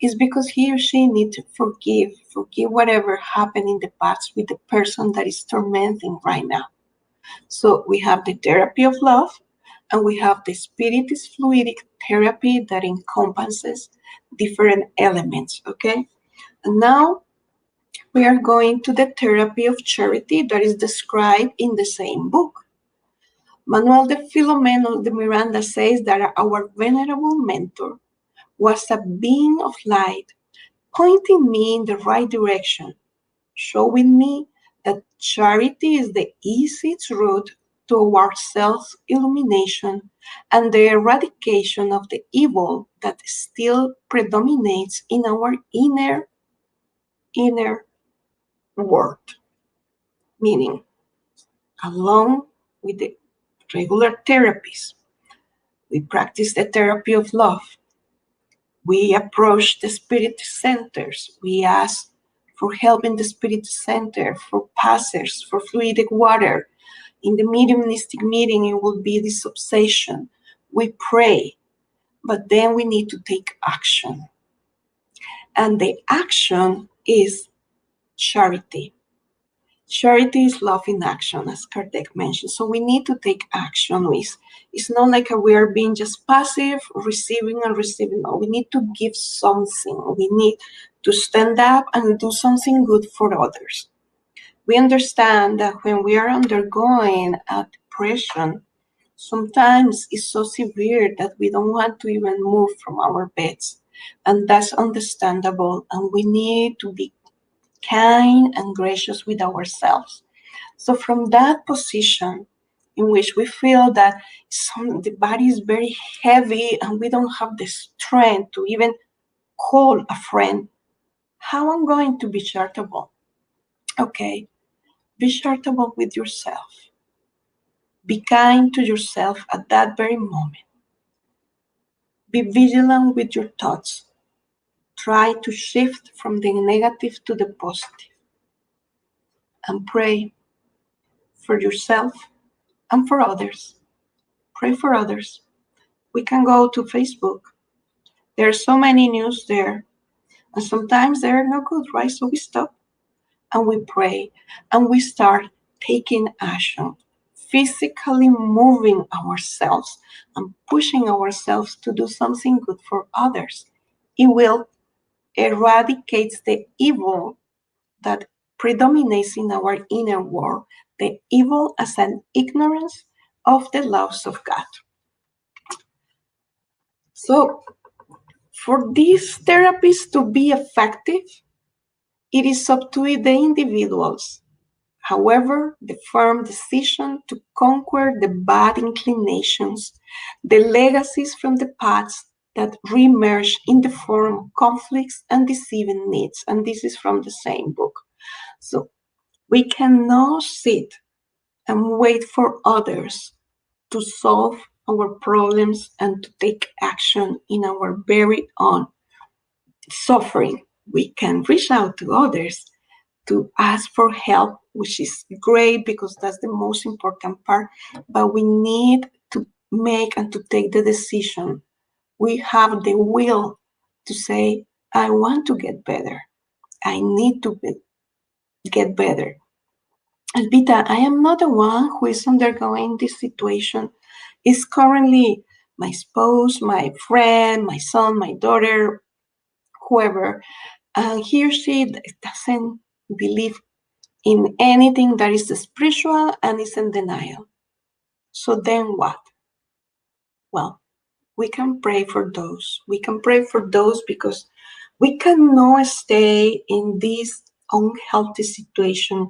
[SPEAKER 2] is because he or she needs to forgive whatever happened in the past with the person that is tormenting right now. So we have the therapy of love, and we have the Spiritist fluidic therapy that encompasses different elements, okay? And now we are going to the therapy of charity that is described in the same book. Manuel de Filomeno de Miranda says that our venerable mentor was a being of light, pointing me in the right direction, showing me that charity is the easiest route toward self-illumination and the eradication of the evil that still predominates in our inner world. Meaning, along with the regular therapies, we practice the therapy of love. We approach the spirit centers. We ask for help in the spirit center, for passers, for fluidic water. In the mediumistic meeting, it will be this obsession. We pray, but then we need to take action. And the action is charity. Charity is love in action, as Kardec mentioned. So we need to take action. It's not like we are being just passive, receiving and receiving. No, we need to give something. We need to stand up and do something good for others. We understand that when we are undergoing a depression, sometimes it's so severe that we don't want to even move from our beds. And that's understandable. And we need to be kind and gracious with ourselves. So from that position in which we feel that the body is very heavy and we don't have the strength to even call a friend, how I'm going to be charitable? Okay, be charitable with yourself. Be kind to yourself at that very moment. Be vigilant with your thoughts. Try to shift from the negative to the positive and pray for yourself and for others. Pray for others. We can go to Facebook. There are so many news there, and sometimes they're not good, right? So we stop and we pray and we start taking action, physically moving ourselves and pushing ourselves to do something good for others. It will eradicate the evil that predominates in our inner world, the evil as an ignorance of the laws of God. So, for these therapies to be effective, it is up to the individuals. However, the firm decision to conquer the bad inclinations, the legacies from the past that reemerge in the form of conflicts and deceiving needs. And this is from the same book. So we cannot sit and wait for others to solve our problems and to take action in our very own suffering. We can reach out to others to ask for help, which is great because that's the most important part. But we need to make and to take the decision. We have the will to say, I want to get better. I need to get better. Albita, I am not the one who is undergoing this situation. It's currently my spouse, my friend, my son, my daughter, whoever. And he or she doesn't believe in anything that is spiritual and is in denial. So then what? Well, we can pray for those. We can pray for those because we cannot stay in this unhealthy situation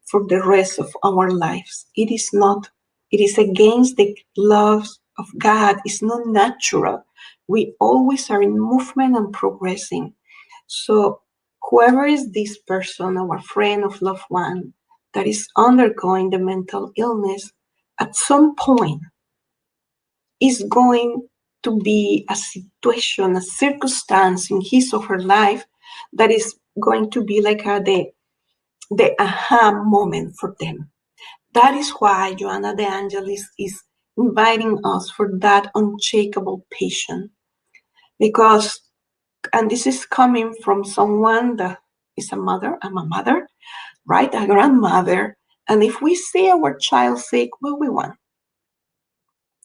[SPEAKER 2] for the rest of our lives. It is not, it is against the laws of God. It's not natural. We always are in movement and progressing. So whoever is this person, our friend or loved one, that is undergoing the mental illness, at some point is going to be a situation, a circumstance in his or her life that is going to be like the aha moment for them. That is why Joanna de Angelis is inviting us for that unshakable patience. Because, and this is coming from someone that is a mother, I'm a mother, right? A grandmother. And if we see our child sick, what we want?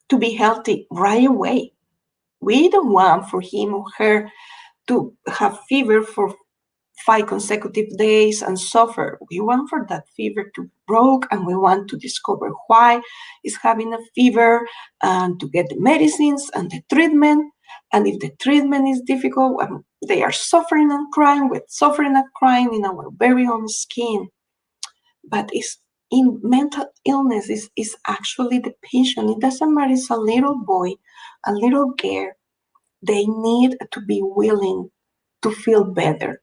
[SPEAKER 2] To be healthy right away. We don't want for him or her to have fever for 5 consecutive days and suffer. We want for that fever to broke, and we want to discover why it's having a fever and to get the medicines and the treatment. And if the treatment is difficult, they are suffering and crying, with suffering and crying in our very own skin. But it's in mental illness is actually the patient. It doesn't matter, it's a little boy, a little girl. They need to be willing to feel better.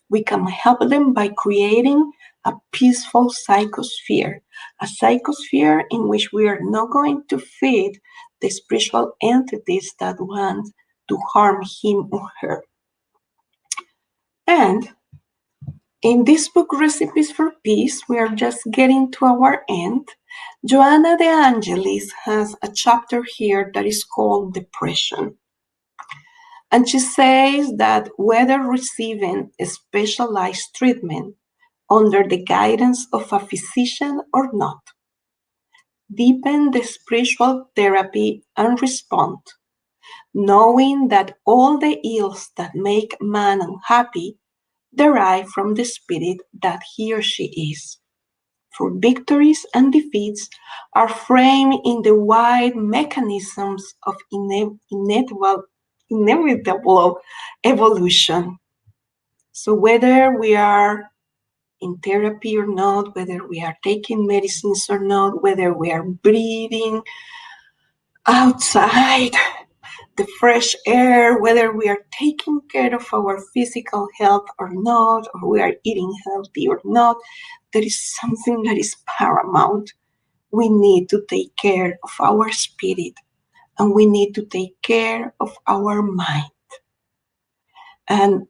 [SPEAKER 2] We can help them by creating a peaceful psychosphere, a psychosphere in which we are not going to feed the spiritual entities that want to harm him or her. And in this book, Recipes for Peace, we are just getting to our end. Joanna de Angelis has a chapter here that is called Depression. And she says that whether receiving a specialized treatment under the guidance of a physician or not, deepen the spiritual therapy and respond, knowing that all the ills that make man unhappy derive from the spirit that he or she is. For victories and defeats are framed in the wide mechanisms of inevitable evolution. So whether we are in therapy or not, whether we are taking medicines or not, whether we are breathing outside the fresh air, whether we are taking care of our physical health or not, or we are eating healthy or not, there is something that is paramount. We need to take care of our spirit, and we need to take care of our mind. And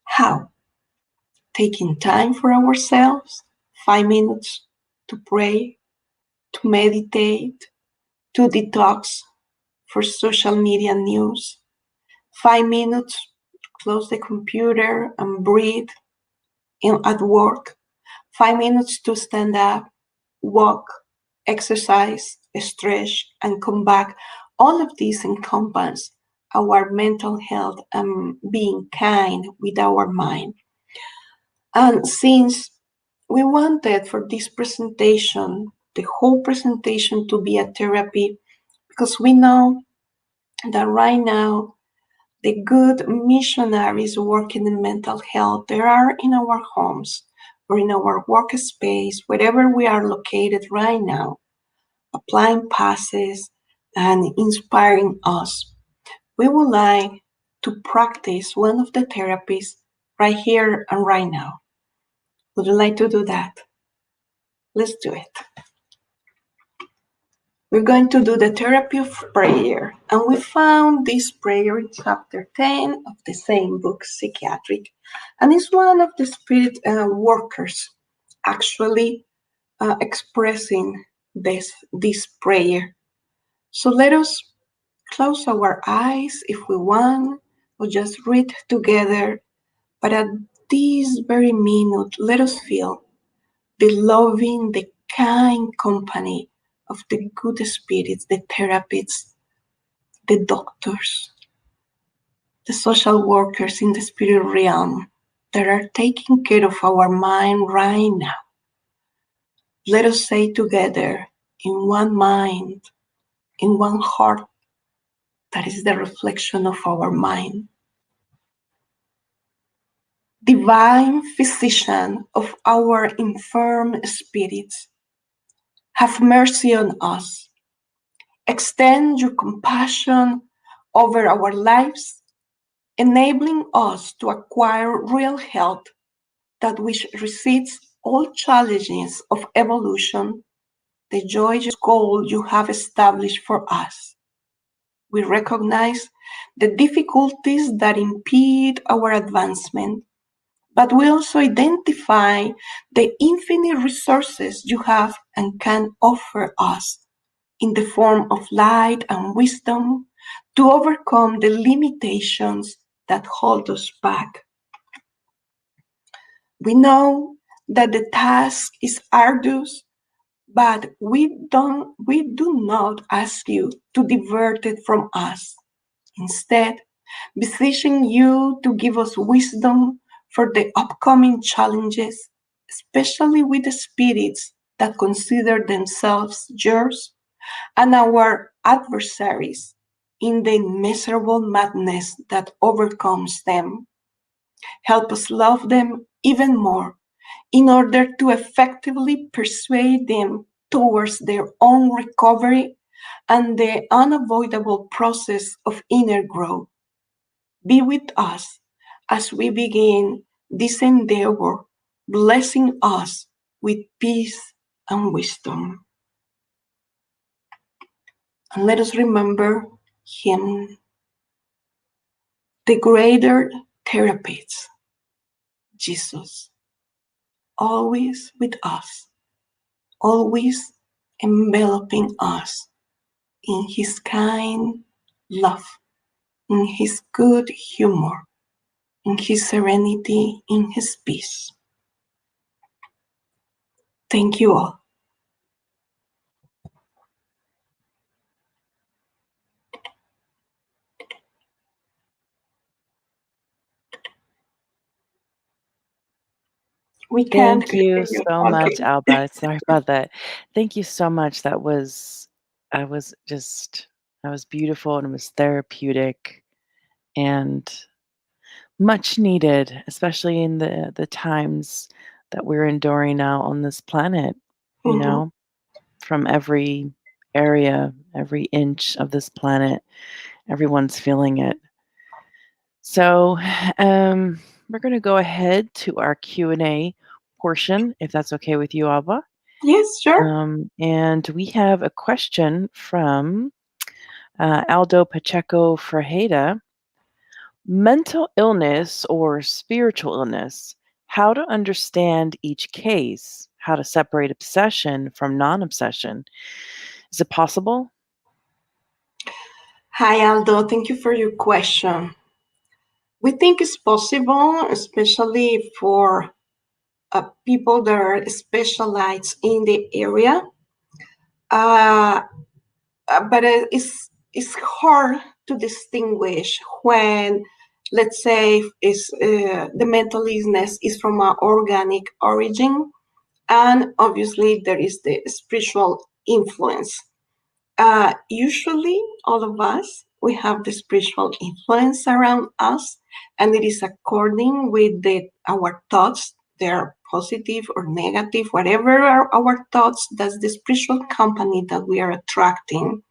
[SPEAKER 2] how? Taking time for ourselves, 5 minutes to pray, to meditate, to detox for social media news, 5 minutes, close the computer and breathe at work, 5 minutes to stand up, walk, exercise, stretch, and come back. All of these encompass our mental health and being kind with our mind. And since we wanted for this presentation, the whole presentation to be a therapy, because we know that right now the good missionaries working in mental health, they are in our homes or in our workspace, wherever we are located right now, applying passes and inspiring us. We would like to practice one of the therapies right here and right now. Would you like to do that? Let's do it. We're going to do the therapy of prayer, and we found this prayer in chapter 10 of the same book, Psychiatric, and it's one of the spirit workers actually expressing this prayer. So let us close our eyes if we want, or just read together. But at this very minute, let us feel the loving, the kind company of the good spirits, the therapists, the doctors, the social workers in the spirit realm that are taking care of our mind right now. Let us say together, in one mind, in one heart, that is the reflection of our mind. Divine physician of our infirm spirits, have mercy on us. Extend your compassion over our lives, enabling us to acquire real health that which resists all challenges of evolution, the joyous goal you have established for us. We recognize the difficulties that impede our advancement, but we also identify the infinite resources you have and can offer us in the form of light and wisdom to overcome the limitations that hold us back. We know that the task is arduous, but we do not ask you to divert it from us. Instead, beseeching you to give us wisdom for the upcoming challenges, especially with the spirits that consider themselves yours and our adversaries in the miserable madness that overcomes them. Help us love them even more in order to effectively persuade them towards their own recovery and the unavoidable process of inner growth. Be with us as we begin this endeavor, blessing us with peace and wisdom. And let us remember Him, the greater therapist, Jesus, always with us, always enveloping us in His kind love, in His good humor, in His serenity, in His peace. Thank you all. We can't
[SPEAKER 1] Thank
[SPEAKER 2] hear
[SPEAKER 1] you
[SPEAKER 2] you.
[SPEAKER 1] so much,
[SPEAKER 2] Okay.
[SPEAKER 1] Alba. Sorry about that. Thank you so much. I was just, that was beautiful and it was therapeutic and much needed, especially in the times that we're enduring now on this planet, you
[SPEAKER 2] Mhm.
[SPEAKER 1] know, from every area, every inch of this planet, everyone's feeling it. So, we're going to go ahead to our Q&A portion, if that's okay with you, Alba.
[SPEAKER 2] Yes, sure.
[SPEAKER 1] And we have a question from Aldo Pacheco Frejeda, mental illness or spiritual illness, how to understand each case, how to separate obsession from non obsession. Is it possible?
[SPEAKER 2] Hi, Aldo. Thank you for your question. We think it's possible, especially for people that are specialized in the area. Uh, but it's hard to distinguish when, let's say, the mental illness is from an organic origin, and obviously there is the spiritual influence. Usually, all of us, we have the spiritual influence around us, and it is according with our thoughts. They're positive or negative, whatever are our thoughts. That's the spiritual company that we are attracting.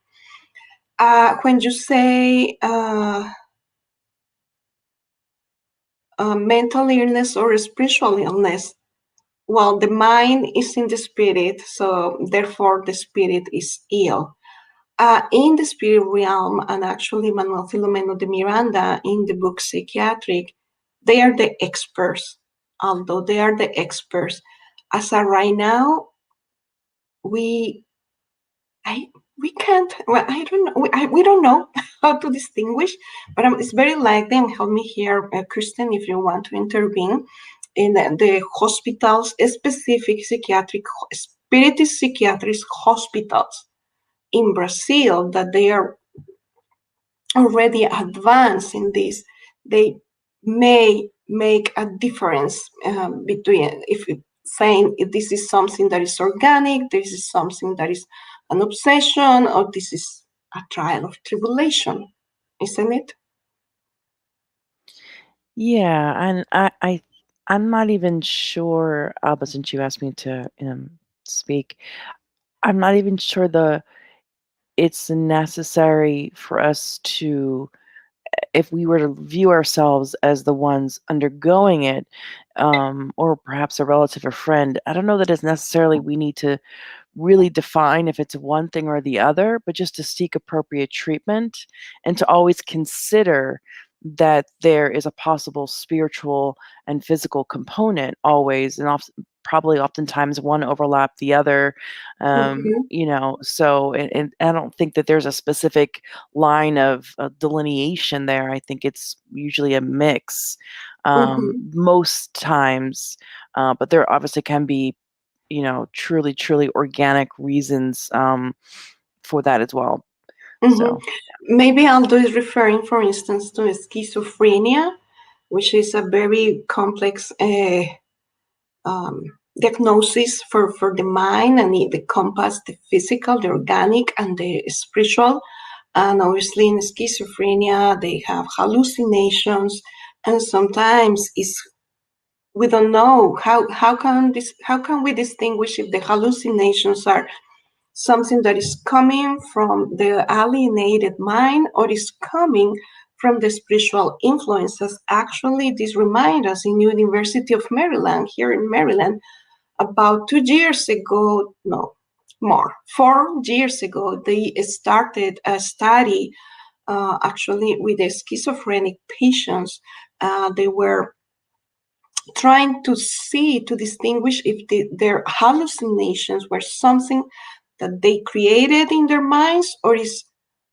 [SPEAKER 2] When you say mental illness or spiritual illness, well, the mind is in the spirit, so therefore the spirit is ill. In the spirit realm, and actually Manuel Filomeno de Miranda in the book Psychiatric, they are the experts. Although they are the experts, as of right now, we I we can't. Well, I don't know. We don't know how to distinguish, but it's very likely. And help me here, Kristen, if you want to intervene in the hospitals, specific psychiatric, spiritist psychiatric hospitals in Brazil, that they are already advanced in this. They may make a difference between if saying if this is something that is organic, this is something that is an obsession, or this is a trial of tribulation, isn't it?
[SPEAKER 1] Yeah, and I'm not even sure, Alba, since you asked me to speak, I'm not even sure it's necessary for us to, if we were to view ourselves as the ones undergoing it, or perhaps a relative or friend. I don't know that it's necessarily we need to really define if it's one thing or the other, but just to seek appropriate treatment and to always consider that there is a possible spiritual and physical component always, and probably oftentimes one overlap the other.
[SPEAKER 2] Mm-hmm,
[SPEAKER 1] So and I don't think that there's a specific line of delineation there. I think it's usually a mix
[SPEAKER 2] mm-hmm,
[SPEAKER 1] most times, but there obviously can be truly, truly organic reasons for that as well.
[SPEAKER 2] mm-hmm.
[SPEAKER 1] So,
[SPEAKER 2] Maybe Aldo is referring, for instance, to schizophrenia, which is a very complex um, diagnosis for the mind, and it encompasses the physical, the organic, and the spiritual. And obviously, in schizophrenia, they have hallucinations, and sometimes it's we don't know how can we distinguish if the hallucinations are something that is coming from the alienated mind or is coming from the spiritual influences. Actually, this reminds us in University of Maryland, here in Maryland, about 2 years ago, no, more, 4 years ago, they started a study actually with the schizophrenic patients. They were trying to see, to distinguish if their hallucinations were something that they created in their minds or is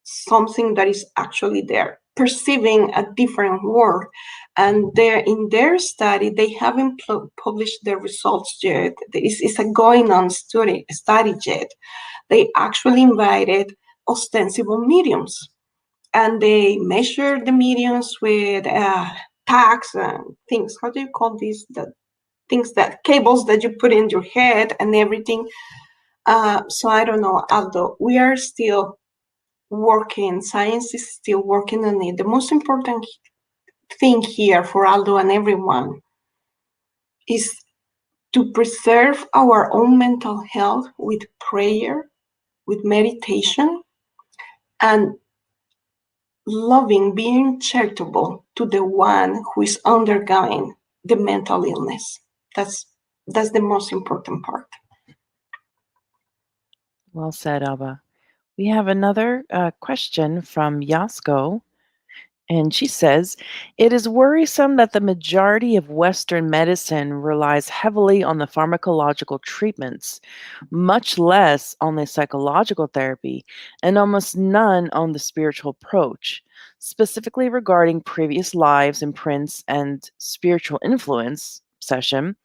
[SPEAKER 2] something that is actually there, perceiving a different world. And in their study, they haven't published the results yet. It's a going on study yet. They actually invited ostensible mediums, and they measured the mediums with tags and things. How do you call these? The things that cables that you put in your head and everything. So I don't know, Aldo. We are still working. Science is still working on it. The most important thing here for Aldo and everyone is to preserve our own mental health with prayer, with meditation, and loving, being charitable to the one who is undergoing the mental illness. That's that's the most important part.
[SPEAKER 1] well said, Alba. We have another question from Yasko. And she says, it is worrisome that the majority of Western medicine relies heavily on the pharmacological treatments, much less on the psychological therapy, and almost none on the spiritual approach, specifically regarding previous lives imprints and spiritual influence session.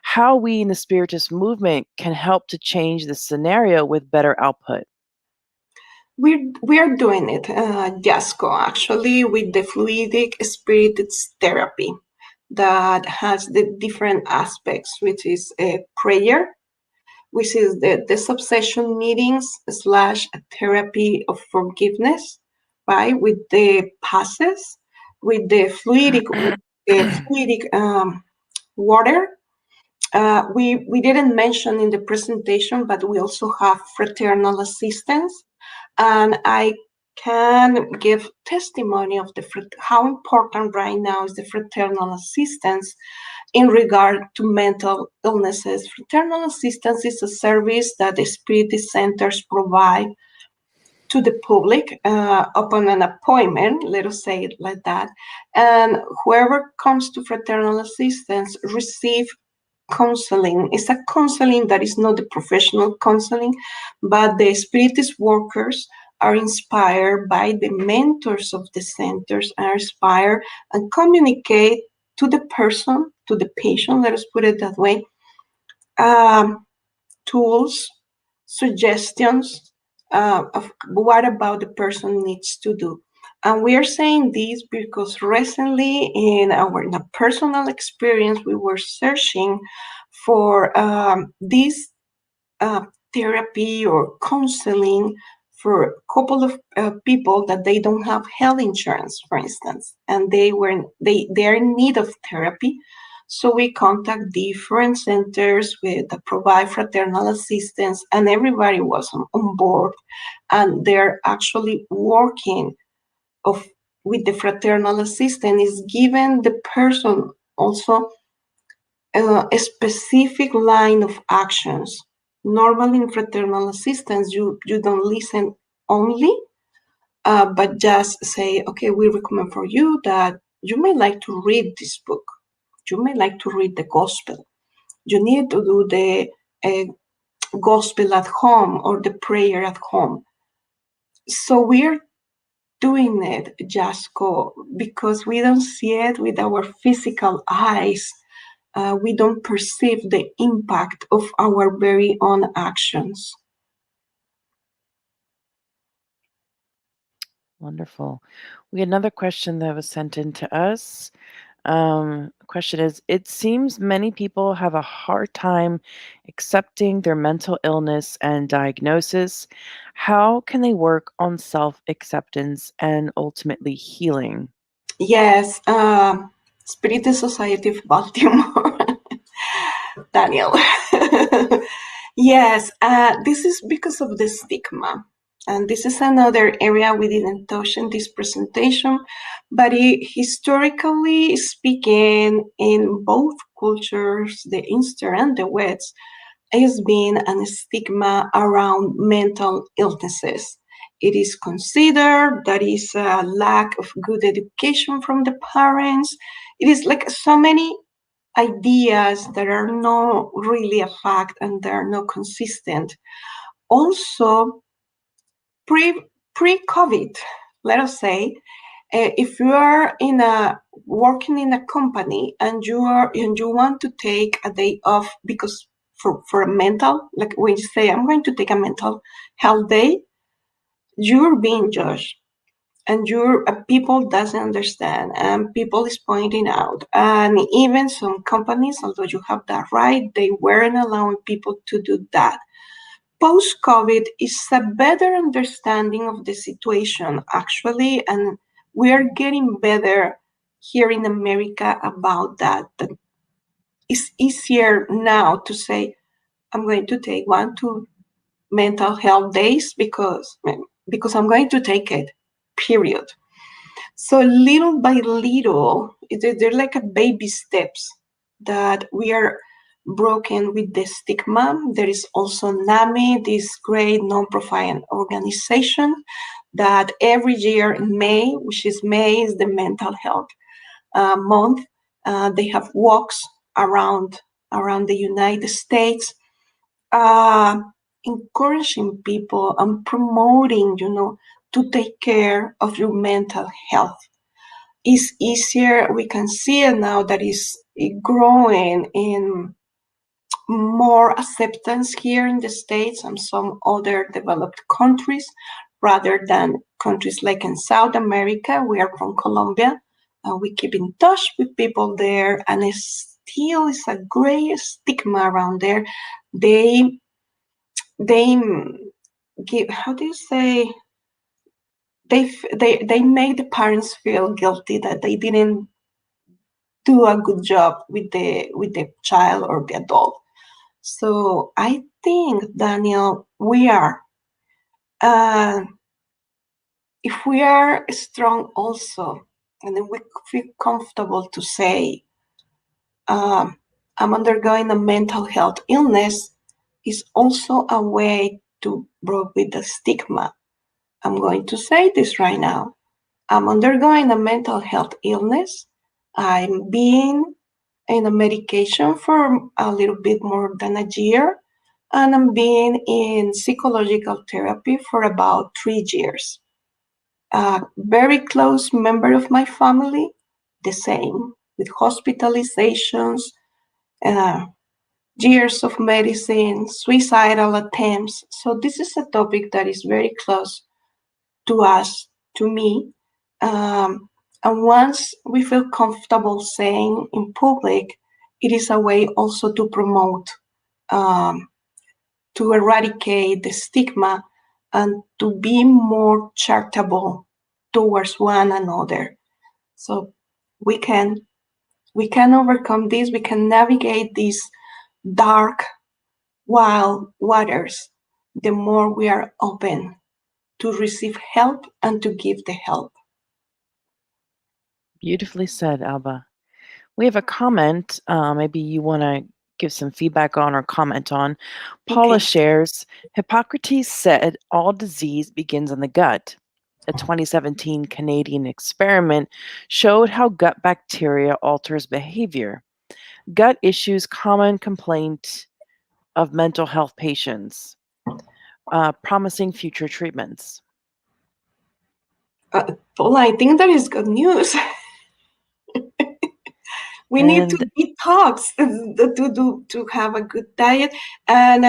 [SPEAKER 1] How we in the Spiritist movement can help to change this scenario with better output.
[SPEAKER 2] We are doing it, Jasco, actually, with the fluidic spiritist therapy that has the different aspects, which is prayer, which is the subsession meetings slash therapy of forgiveness, right? With the passes, with the fluidic water. We didn't mention in the presentation, but we also have fraternal assistance, and I can give testimony of how important right now is the fraternal assistance in regard to mental illnesses. Fraternal assistance is a service that the Spiritist centers provide to the public upon an appointment, let us say it like that. And whoever comes to fraternal assistance receive counseling. It's a counseling that is not the professional counseling, but the Spiritist workers are inspired by the mentors of the centers, are inspired and communicate to the person, to the patient, let us put it that way, um, tools, suggestions of what about the person needs to do. And we are saying this because recently in a personal experience, we were searching for this uh, therapy or counseling for a couple of people that they don't have health insurance, for instance, and they are in need of therapy. So we contact different centers with that provide fraternal assistance, and everybody was on board, and they're actually working of with the fraternal assistance is given the person also a specific line of actions. Normally, in fraternal assistance, you don't listen only, but just say, okay, we recommend for you that you may like to read this book. You may like to read the gospel. You need to do the gospel at home or the prayer at home. So we're doing it, Jasko, because we don't see it with our physical eyes. We don't perceive the impact of our very own actions.
[SPEAKER 1] Wonderful. We had another question that was sent in to us. Question is, it seems many people have a hard time accepting their mental illness and diagnosis. How can they work on self acceptance and ultimately healing?
[SPEAKER 2] Yes, Spiritist Society of Baltimore, Daniel. Yes, this is because of the stigma. And this is another area we didn't touch in this presentation, but historically speaking, in both cultures, the Eastern and the West, has been a stigma around mental illnesses. It is considered that is a lack of good education from the parents. It is like so many ideas that are not really a fact and they are not consistent. Also, pre pre COVID, let us say, if you are in a working in a company and you want to take a day off because for a mental, like when you say I'm going to take a mental health day, you're being judged, and your people doesn't understand, and people is pointing out, and even some companies, although you have that right, they weren't allowing people to do that. Post-COVID is a better understanding of the situation, actually, and we are getting better here in America about that. That it's easier now to say, I'm going to take 1 2 mental health days because I'm going to take it, period. So little by little, they're like a baby steps that we are broken with the stigma. There is also NAMI, this great non-profit organization that every year in May, which is May is the mental health month, they have walks around the United States, uh, encouraging people and promoting, to take care of your mental health. It's easier. We can see it now that is growing in more acceptance here in the States and some other developed countries rather than countries like in South America. We are from Colombia. We keep in touch with people there, and it still is a great stigma around there. They give, how do you say, they make the parents feel guilty that they didn't do a good job with the child or the adult. So I think, Daniel, we are, uh, if we are strong also, and then we feel comfortable to say, um, I'm undergoing a mental health illness, is also a way to break with the stigma. I'm going to say this right now. I'm undergoing a mental health illness. I'm being in a medication for a little bit more than a year, and I'm being in psychological therapy for about 3 years. A very close member of my family, the same, with hospitalizations, uh, years of medicine, suicidal attempts. So this is a topic that is very close to us, to me. Um, and once we feel comfortable saying in public, it is a way also to promote, um, to eradicate the stigma, and to be more charitable towards one another. So we can we can overcome this. We can navigate these dark, wild waters. The more we are open to receive help and to give the help.
[SPEAKER 1] Beautifully said, Alba. We have a comment. Maybe you want to give some feedback on or comment on. Paula
[SPEAKER 2] Okay.
[SPEAKER 1] shares Hippocrates said all disease begins in the gut. A 2017 Canadian experiment showed how gut bacteria alters behavior. Gut issues, common complaint of mental health patients, promising future treatments.
[SPEAKER 2] Paula, I think that is good news. We need to
[SPEAKER 1] And
[SPEAKER 2] detox to have a good diet, and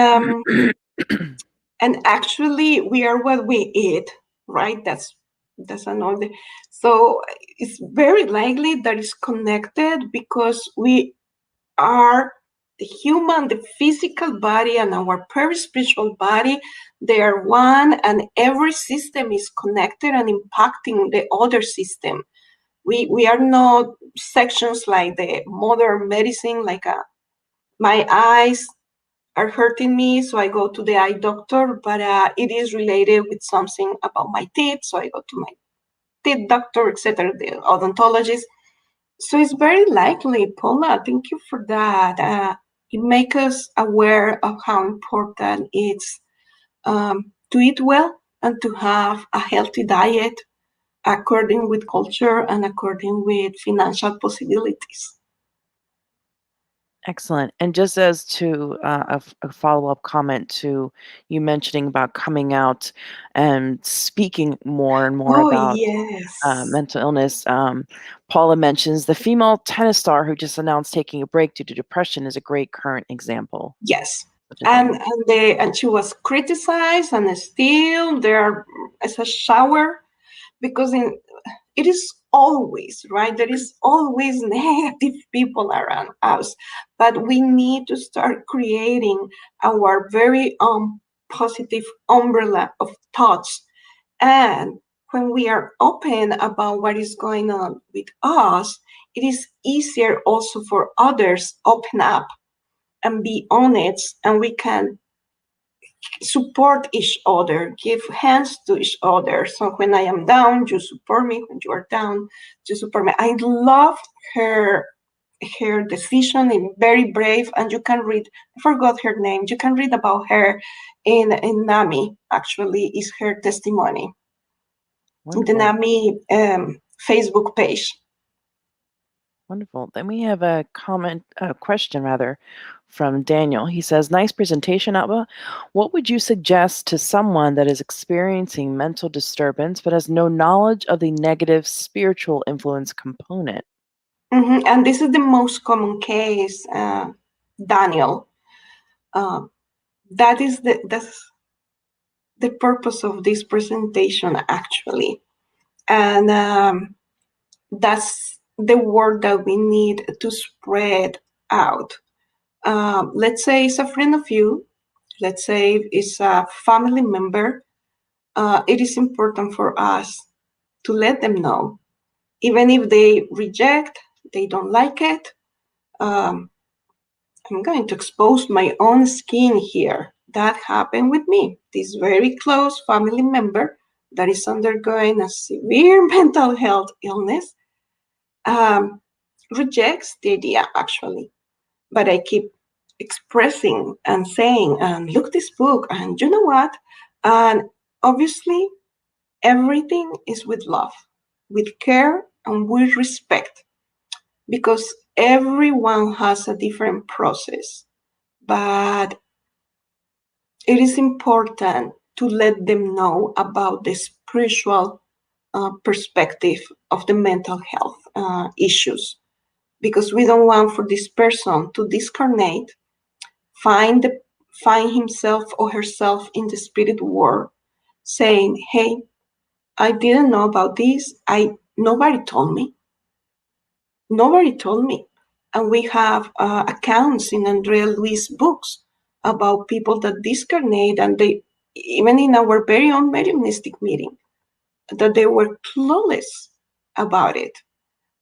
[SPEAKER 2] actually we are what we eat, right? That's another. So it's very likely that it's connected because we are the human, the physical body, and our spiritual body. They are one, and every system is connected and impacting the other system. We are not sections like the modern medicine, like my eyes are hurting me, so I go to the eye doctor, but it is related with something about my teeth, so I go to my teeth doctor, etc., the odontologist. So it's very likely, Paula, thank you for that. It makes us aware of how important it's to eat well and to have a healthy diet according with culture and according with financial possibilities.
[SPEAKER 1] excellent. And just as to a follow-up comment to you mentioning about coming out and speaking more and more
[SPEAKER 2] Oh,
[SPEAKER 1] about
[SPEAKER 2] yes.
[SPEAKER 1] mental illness, Paula mentions the female tennis star who just announced taking a break due to depression is a great current example.
[SPEAKER 2] Yes.
[SPEAKER 1] Such a thing.
[SPEAKER 2] And she was criticized, and still there is a shower because it is always right. There is always negative people around us, but we need to start creating our very own positive umbrella of thoughts. And when we are open about what is going on with us, it is easier also for others open up and be honest, and we can support each other, give hands to each other. So when I am down, you support me. When you are down, you support me. I love her her decision and very brave. And you can read, I forgot her name, you can read about her in NAMI, actually, is her testimony, in the
[SPEAKER 1] Wonderful.
[SPEAKER 2] NAMI Facebook page.
[SPEAKER 1] Wonderful. Then we have a comment, a question rather, from Daniel. He says, "Nice presentation, Alba. What would you suggest to someone that is experiencing mental disturbance but has no knowledge of the negative spiritual influence component?"
[SPEAKER 2] And this is the most common case, Daniel. Uh, that's the purpose of this presentation, actually, and that's the word that we need to spread out. Let's say it's a friend of you. Let's say it's a family member. It is important for us to let them know, even if they reject, they don't like it. Um, I'm going to expose my own skin here. That happened with me. This very close family member that is undergoing a severe mental health illness um, rejects the idea, actually. But I keep expressing and saying, and look this book, and you know what? And obviously, everything is with love, with care, and with respect, because everyone has a different process. But it is important to let them know about the spiritual perspective of the mental health issues, because we don't want for this person to discarnate, find the, find himself or herself in the spirit world, saying, "Hey, I didn't know about this. I nobody told me. Nobody told me." And we have accounts in Andrea Louis' books about people that discarnate, and they, even in our very own mediumistic meeting, that they were clueless about it.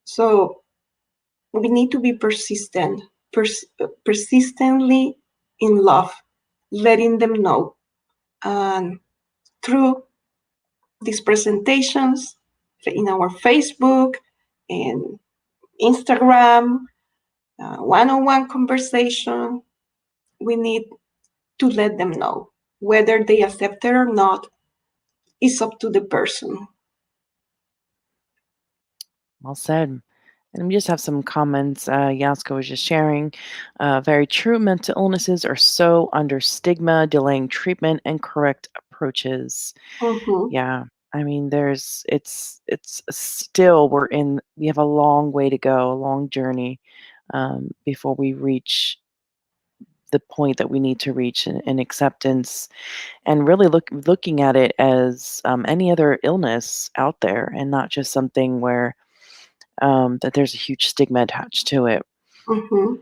[SPEAKER 2] So we need to be persistent, persistently in love, letting them know. And through these presentations in our Facebook and Instagram, one-on-one conversation, we need to let them know. Whether they accept it or not is up to the person.
[SPEAKER 1] Well said. And we just have some comments. Yaska was just sharing. Very true. Mental illnesses are so under stigma, delaying treatment and correct approaches.
[SPEAKER 2] Mm-hmm.
[SPEAKER 1] Yeah. I mean, it's still, we have a long way to go, a long journey before we reach the point that we need to reach in acceptance, and really looking at it as any other illness out there, and not just something where that there's a huge stigma attached to it.
[SPEAKER 2] Mm-hmm.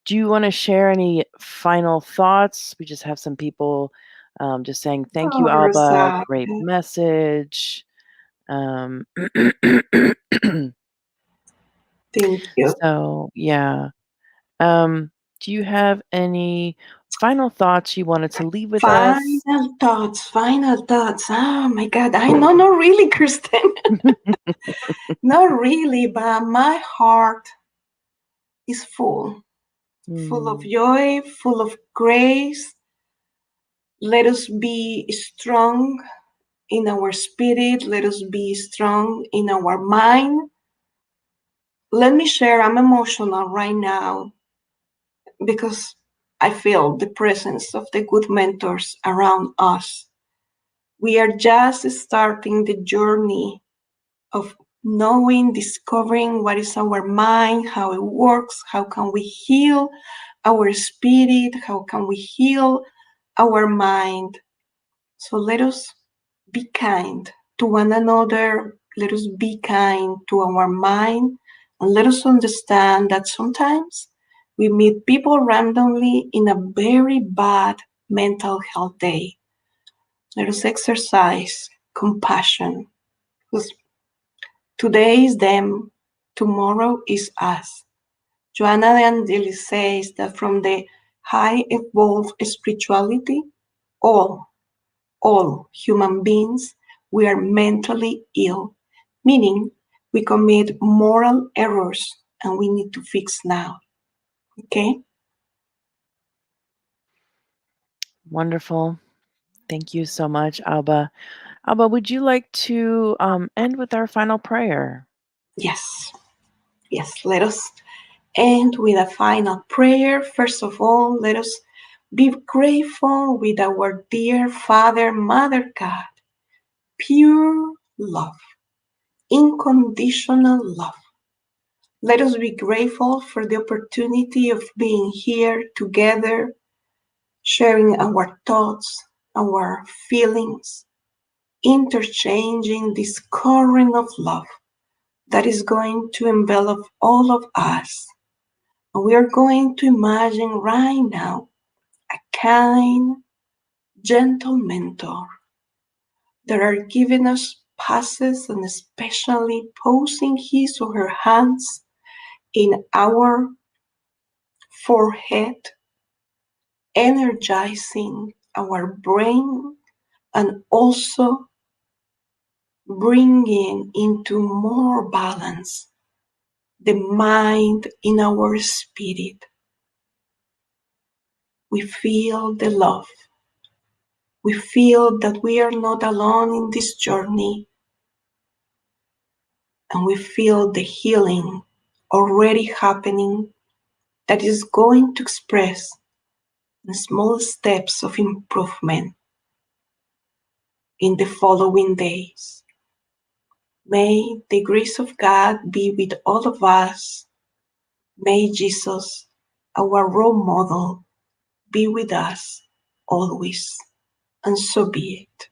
[SPEAKER 1] Do you want to share any final thoughts? We just have some people just saying, "Thank you,
[SPEAKER 2] Oh,
[SPEAKER 1] Alba.
[SPEAKER 2] Rosa,
[SPEAKER 1] Great message." Um,
[SPEAKER 2] thank you.
[SPEAKER 1] so, yeah. Um, do you have any final thoughts you wanted to leave with us?
[SPEAKER 2] Final thoughts, final thoughts. Oh my God, I know, not really, Kristen. Not really, but my heart is full, full of
[SPEAKER 1] Mm,
[SPEAKER 2] joy, full of grace. Let us be strong in our spirit. Let us be strong in our mind. Let me share, I'm emotional right now because I feel the presence of the good mentors around us. We are just starting the journey of knowing, discovering what is our mind, how it works, how can we heal our spirit, how can we heal our mind. So let us be kind to one another, let us be kind to our mind, and let us understand that sometimes we meet people randomly in a very bad mental health day. Let us exercise compassion, because today is them, tomorrow is us. Joanna de Angelis says that from the high evolved spirituality, all, all human beings, we are mentally ill, meaning we commit moral errors and we need to fix now. Okay?
[SPEAKER 1] Wonderful. Thank you so much, Alba. Alba, would you like to end with our final prayer?
[SPEAKER 2] Yes. Yes. Let us end with a final prayer. First of all, let us be grateful with our dear Father, Mother God, pure love, unconditional love. Let us be grateful for the opportunity of being here together, sharing our thoughts, our feelings, interchanging this current of love that is going to envelop all of us. And we are going to imagine right now a kind, gentle mentor that are giving us passes and especially posing his or her hands in our forehead, energizing our brain and also bringing into more balance the mind in our spirit. We feel the love. We feel that we are not alone in this journey, and we feel the healing already happening that is going to express in small steps of improvement in the following days. May the grace of God be with all of us. May Jesus, our role model, be with us always. And so be it.